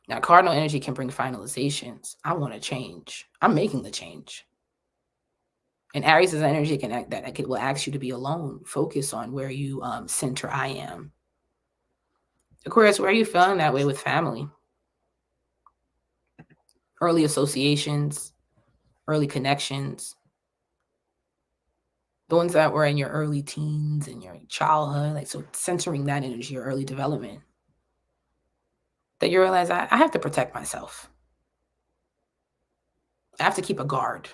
Now, cardinal energy can bring finalizations. I want to change. I'm making the change. And Aries is an energy that will ask you to be alone. Focus on where you center I am. Aquarius, where are you feeling that way with family? Early associations, early connections. The ones that were in your early teens and your childhood. Like, so centering that energy, your early development. That you realize I have to protect myself. I have to keep a guard.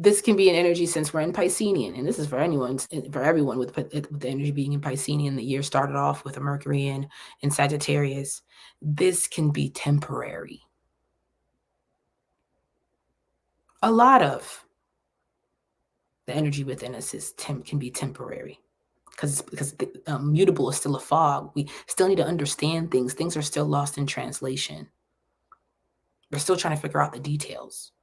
this can be an energy since we're in Piscean, and this is for everyone with the energy being in Piscean. The year started off with a Mercury in Sagittarius. This can be temporary. A lot of the energy within us can be temporary because the mutable is still a fog. We still need to understand things. Things are still lost in translation. We're still trying to figure out the details.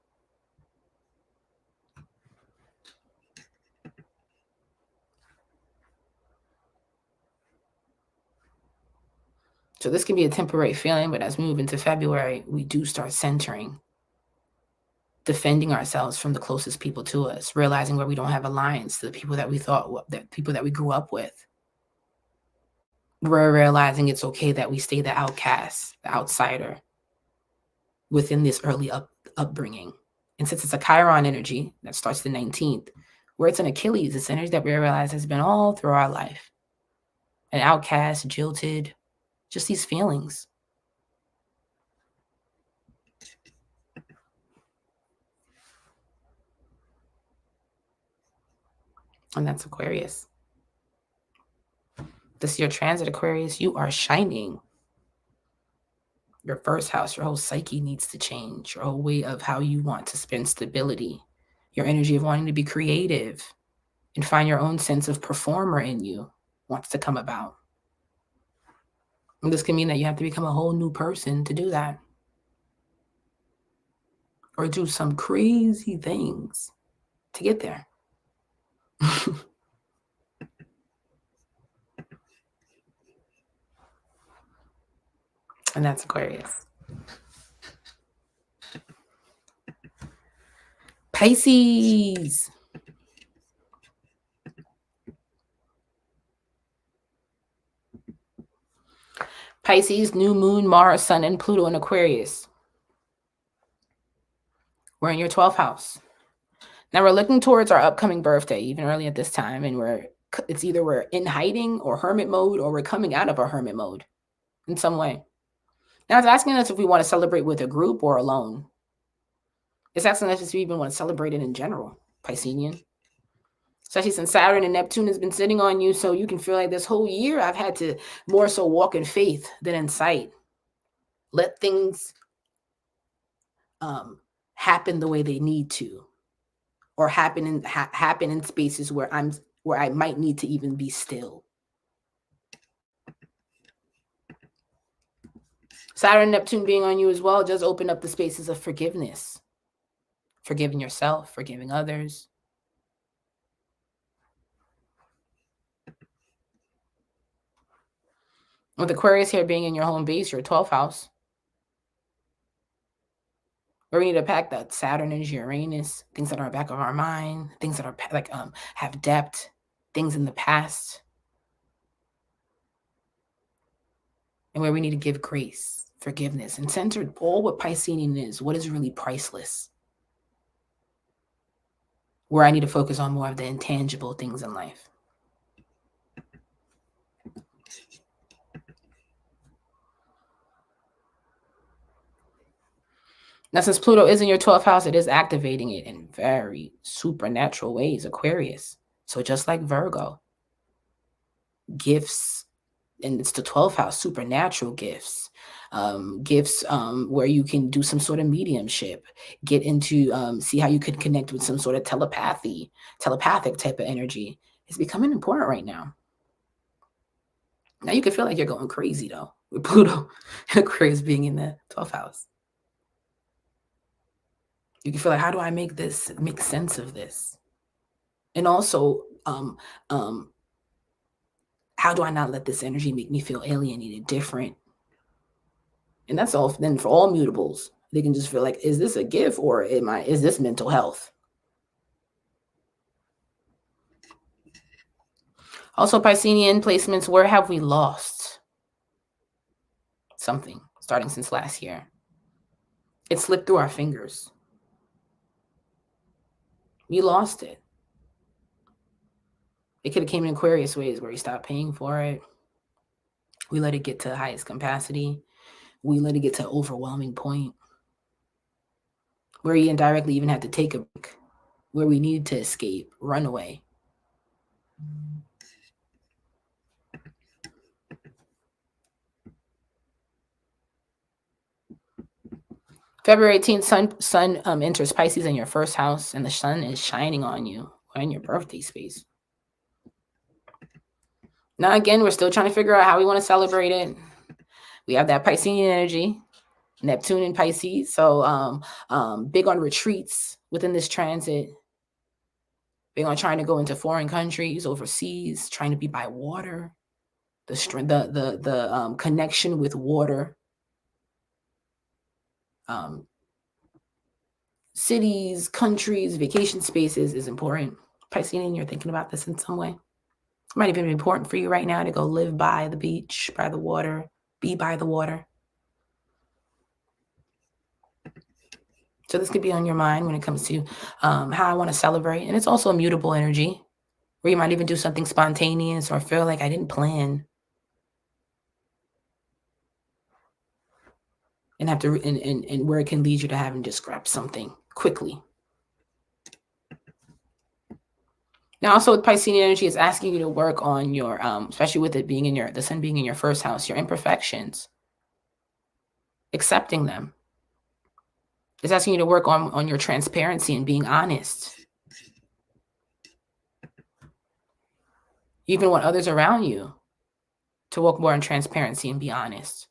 So this can be a temporary feeling, but as we move into February, we do start centering, defending ourselves from the closest people to us, realizing where we don't have alliance to the people that we thought, that people that we grew up with. We're realizing it's okay that we stay the outcast, the outsider within this early upbringing. And since it's a Chiron energy that starts the 19th, where it's an Achilles, it's energy that we realize has been all through our life. An outcast, jilted, just these feelings. And that's Aquarius. This year transit Aquarius, you are shining. Your first house, your whole psyche needs to change. Your whole way of how you want to spend stability. Your energy of wanting to be creative and find your own sense of performer in you wants to come about. And this can mean that you have to become a whole new person to do that. Or do some crazy things to get there. And that's Aquarius. Pisces. Pisces, new moon, Mars, Sun, and Pluto in Aquarius. We're in your 12th house. Now we're looking towards our upcoming birthday, even early at this time, and it's either we're in hiding or hermit mode, or we're coming out of our hermit mode in some way. Now it's asking us if we want to celebrate with a group or alone. It's asking us if we even want to celebrate it in general, Piscean. Especially since Saturn and Neptune has been sitting on you, so you can feel like this whole year I've had to more so walk in faith than in sight. Let things happen the way they need to, or happen in spaces where I might need to even be still. Saturn and Neptune being on you as well does open up the spaces of forgiveness. Forgiving yourself, forgiving others. With Aquarius here being in your home base, your 12th house, where we need to pack that Saturn energy, Uranus, things that are in the back of our mind, things that are like have depth, things in the past, and where we need to give grace, forgiveness, and center all what Piscean is, what is really priceless. Where I need to focus on more of the intangible things in life. Now, since Pluto is in your 12th house, it is activating it in very supernatural ways, Aquarius. So just like Virgo, gifts, and it's the 12th house, supernatural gifts, where you can do some sort of mediumship, get into, see how you could connect with some sort of telepathic type of energy. It's becoming important right now. Now you can feel like you're going crazy though, with Pluto and Aquarius being in the 12th house. You can feel like, how do I make sense of this? And also, how do I not let this energy make me feel alienated, different? And that's all then for all mutables. They can just feel like, is this a gift or is this mental health? Also, Piscean placements, where have we lost something starting since last year? It slipped through our fingers. We lost it. It could have came in Aquarius ways where we stopped paying for it. We let it get to the highest capacity. We let it get to an overwhelming point where you indirectly even had to take a break where we need to escape, run away. February 18th, sun enters Pisces in your first house, and the sun is shining on you or in your birthday space. Now, again, we're still trying to figure out how we want to celebrate it. We have that Piscean energy, Neptune in Pisces. So big on retreats within this transit. Big on trying to go into foreign countries, overseas, trying to be by water. The connection with water. Cities, countries, vacation spaces is important. Piscean, you're thinking about this in some way. It might even be important for you right now to go live by the beach, by the water, be by the water. So this could be on your mind when it comes to how I want to celebrate. And it's also a mutable energy where you might even do something spontaneous or feel like I didn't plan. And have to, and where it can lead you to having to scrap something quickly. Now, also with Piscean energy, it's asking you to work on your, especially with it being in the sun being in your first house, your imperfections, accepting them. It's asking you to work on your transparency and being honest. You even want others around you to work more in transparency and be honest.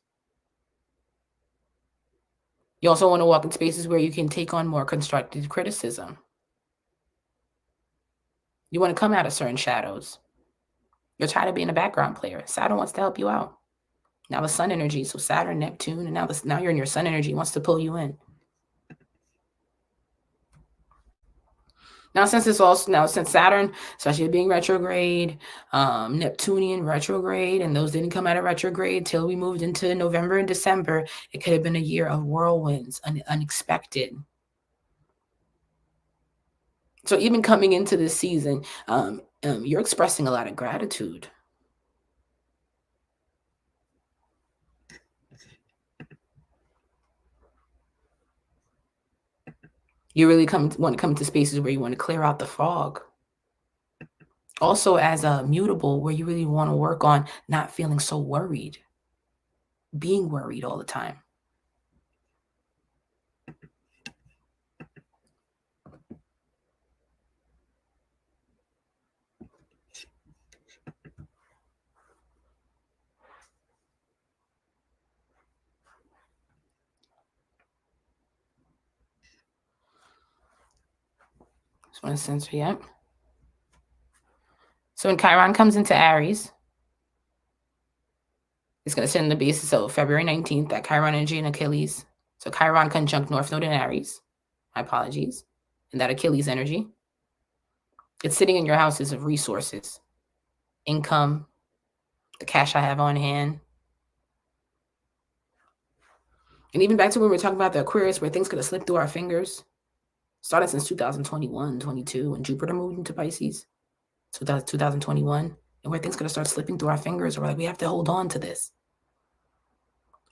You also want to walk in spaces where you can take on more constructive criticism. You want to come out of certain shadows. You're tired of being a background player. Saturn wants to help you out. Now the sun energy, so Saturn, Neptune, and now you're in your sun energy, wants to pull you in. Now, since Saturn, especially being retrograde, Neptunian retrograde, and those didn't come out of retrograde till we moved into November and December, it could have been a year of whirlwinds, unexpected. So even coming into this season, you're expressing a lot of gratitude. You really want to come to spaces where you want to clear out the fog. Also as a mutable, where you really want to work on not feeling so worried, being worried all the time. Just want to censor yet. So when Chiron comes into Aries, it's going to sit in the basis. So February 19th, that Chiron energy in Achilles. So Chiron conjunct North Node in Aries. My apologies. And that Achilles energy. It's sitting in your houses of resources, income, the cash I have on hand. And even back to when we were talking about the Aquarius, where things could have slipped through our fingers. Started since 2021, 22, when Jupiter moved into Pisces. So that's 2021. And where things could have started slipping through our fingers. We're like, we have to hold on to this.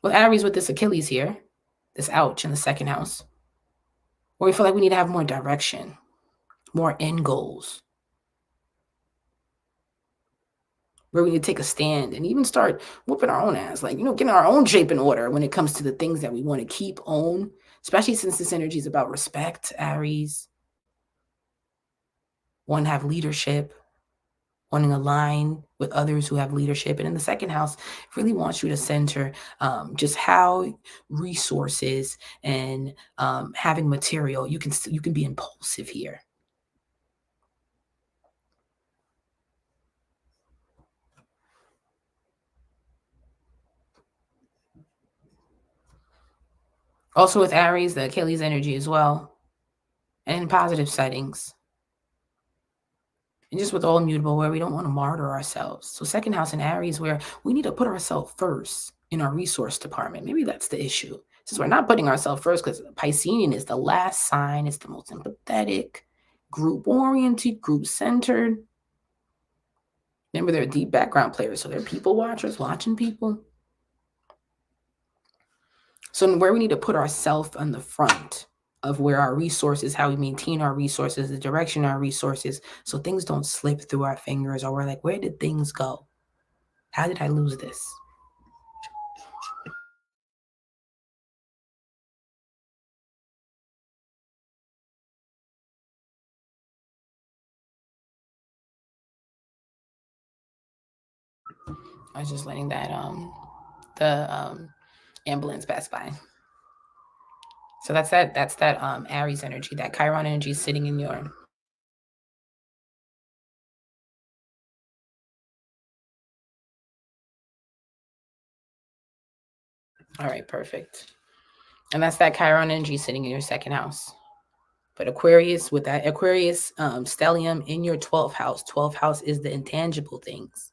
Well, Aries with this Achilles here, this ouch in the second house, where we feel like we need to have more direction, more end goals, where we need to take a stand and even start whooping our own ass, like, getting our own shape in order when it comes to the things that we want to keep, own, especially since this energy is about respect, Aries. Want to have leadership, wanting to align with others who have leadership. And in the second house, really wants you to center just how resources and having material, you can be impulsive here. Also with Aries, the Achilles energy as well, and in positive settings. And just with all immutable, where we don't want to martyr ourselves. So second house in Aries, where we need to put ourselves first in our resource department. Maybe that's the issue. Since we're not putting ourselves first, because Piscean is the last sign, it's the most empathetic, group-oriented, group-centered. Remember, they're deep background players, so they're people watchers, watching people. So where we need to put ourselves on the front of where our resources, how we maintain our resources, the direction of our resources, so things don't slip through our fingers, or we're like, where did things go? How did I lose this? I was just letting that ambulance pass by. So that's that Aries energy, that Chiron energy sitting in your all right, perfect. And that's that Chiron energy sitting in your second house. But Aquarius, with that Aquarius stellium in your 12th house. 12th house is the intangible things.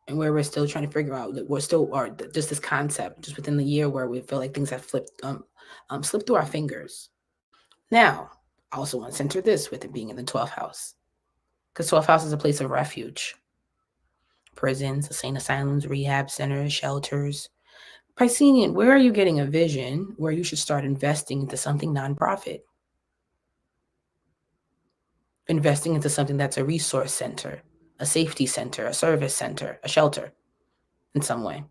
And where we're still trying to figure out that we're still, or just this concept, just within the year where we feel like things have slipped through our fingers. Now, I also want to center this with it being in the 12th house, because 12th house is a place of refuge. Prisons, insane asylums, rehab centers, shelters. Piscean, where are you getting a vision where you should start investing into something nonprofit? Investing into something that's a resource center, a safety center, a service center, a shelter in some way.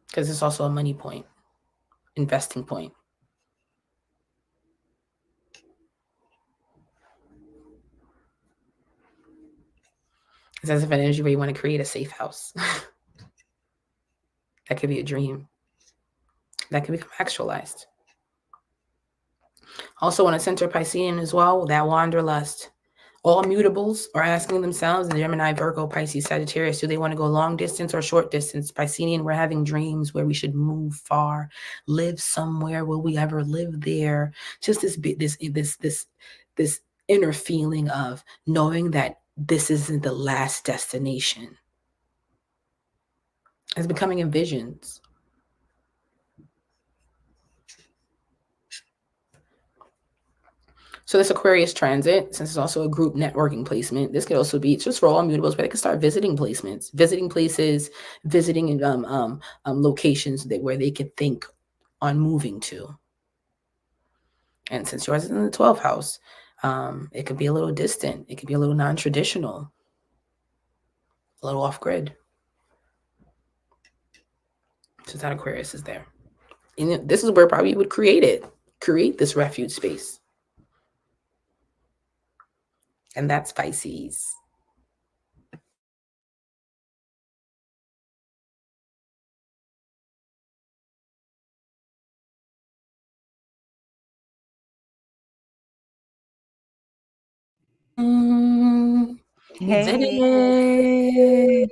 Because it's also a money point, investing point. It's as if an energy where you want to create a safe house. That could be a dream. That can become actualized. Also want to center Piscean as well, that wanderlust. All mutables are asking themselves, the Gemini, Virgo, Pisces, Sagittarius, do they want to go long distance or short distance? Piscean, we're having dreams where we should move far, live somewhere. Will we ever live there? Just this inner feeling of knowing that this isn't the last destination. It's becoming in visions. So this Aquarius transit, since it's also a group networking placement, this could also be just for all mutables, but they can start visiting placements, visiting places, visiting locations where they could think on moving to. And since yours is in the 12th house, it could be a little distant. It could be a little non-traditional, a little off-grid. So that Aquarius is there. And this is where probably you would create this refuge space. And that's Pisces. You did it.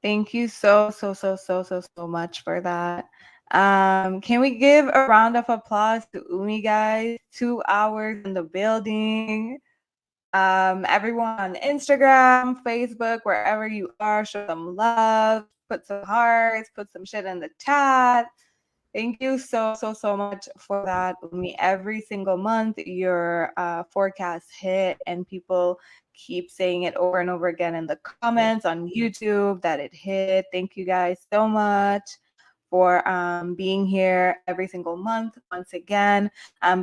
Thank you so much for that. Can we give a round of applause to Umi, guys? 2 hours in the building. Everyone on Instagram, Facebook, wherever you are, show some love, put some hearts, put some shit in the chat. Thank you so much for that, Umi. Every single month, your forecasts hit, and people keep saying it over and over again in the comments on YouTube that it hit. Thank you guys so much for being here every single month once again.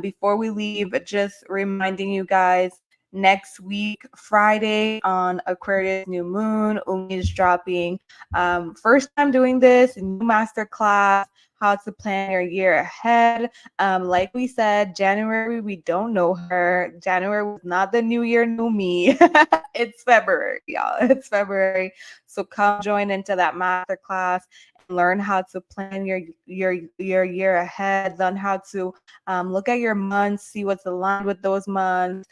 Before we leave, just reminding you guys, next week, Friday on Aquarius new moon, Umi is dropping first time doing this, new masterclass, how to plan your year ahead. Like we said, January, we don't know her. January was not the new year, new me. It's February, y'all. It's February. So come join into that masterclass and learn how to plan your year ahead. Learn how to look at your months, see what's aligned with those months,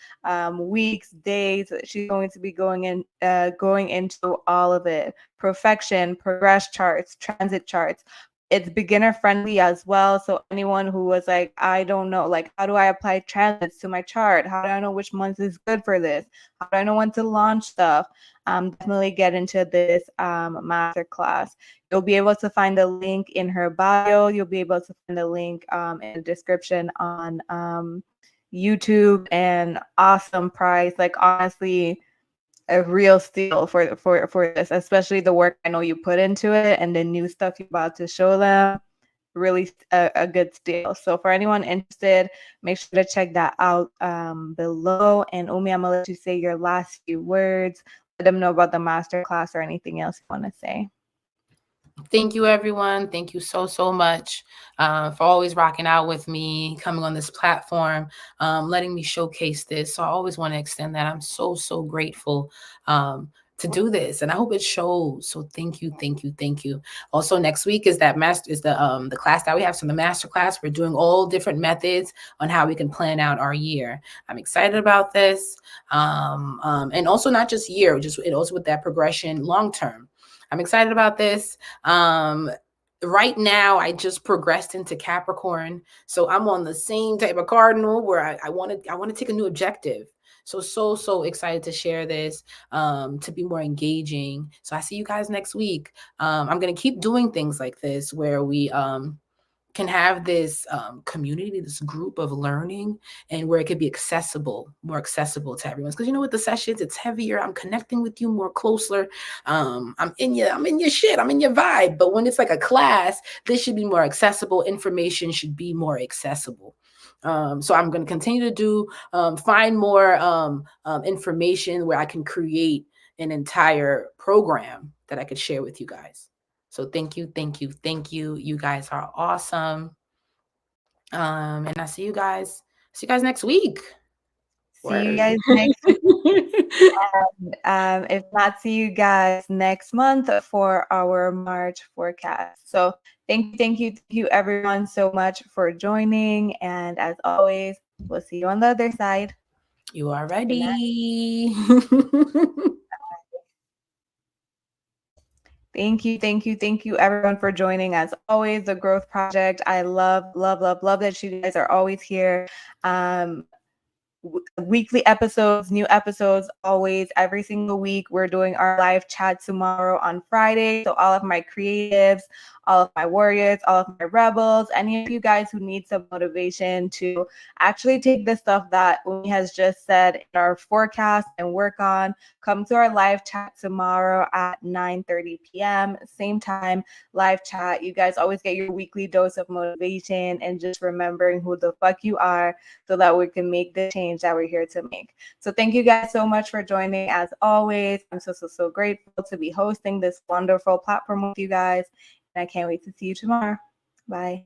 weeks, days. She's going to be going into all of it. Perfection, progress charts, transit charts. It's beginner friendly as well. So anyone who was like, I don't know, like, how do I apply transits to my chart? How do I know which month is good for this? How do I know when to launch stuff? Definitely get into this masterclass. You'll be able to find the link in her bio. You'll be able to find the link in the description on YouTube, and awesome price. Like, honestly, a real steal for this, especially the work I know you put into it and the new stuff you're about to show them. Really a good steal. So for anyone interested, make sure to check that out below. And Umi, I'm gonna let you say your last few words. Let them know about the masterclass or anything else you want to say. Thank you, everyone. Thank you so much for always rocking out with me, coming on this platform, letting me showcase this. So I always want to extend that. I'm so grateful to do this, and I hope it shows. So thank you. Also, next week is the class that we have. So the master class, we're doing all different methods on how we can plan out our year. I'm excited about this, and also not just year, it also with that progression long term. I'm excited about this. Right now, I just progressed into Capricorn, so I'm on the same type of cardinal where I want to take a new objective. So excited to share this, to be more engaging. So I see you guys next week. I'm gonna keep doing things like this where we can have this community, this group of learning, and where it could be more accessible to everyone. Because you know, with the sessions, it's heavier. I'm connecting with you more closer. I'm in your shit. I'm in your vibe. But when it's like a class, this should be more accessible. Information should be more accessible. So I'm going to continue to do find more information where I can create an entire program that I could share with you guys. So thank you. You guys are awesome. And I see you guys next week. See you guys next week. If not, see you guys next month for our March forecast. So thank you everyone so much for joining. And as always, we'll see you on the other side. You are ready. Thank you everyone for joining. As always, the Growth Project. I love that you guys are always here. Weekly episodes, new episodes, always every single week. We're doing our live chat tomorrow on Friday. So all of my creatives, all of my warriors, all of my rebels, any of you guys who need some motivation to actually take the stuff that Umi has just said in our forecast and work on, come to our live chat tomorrow at 9:30 p.m. Same time, live chat. You guys always get your weekly dose of motivation and just remembering who the fuck you are so that we can make the change that we're here to make. So thank you guys so much for joining. As always, I'm so grateful to be hosting this wonderful platform with you guys. And I can't wait to see you tomorrow. Bye.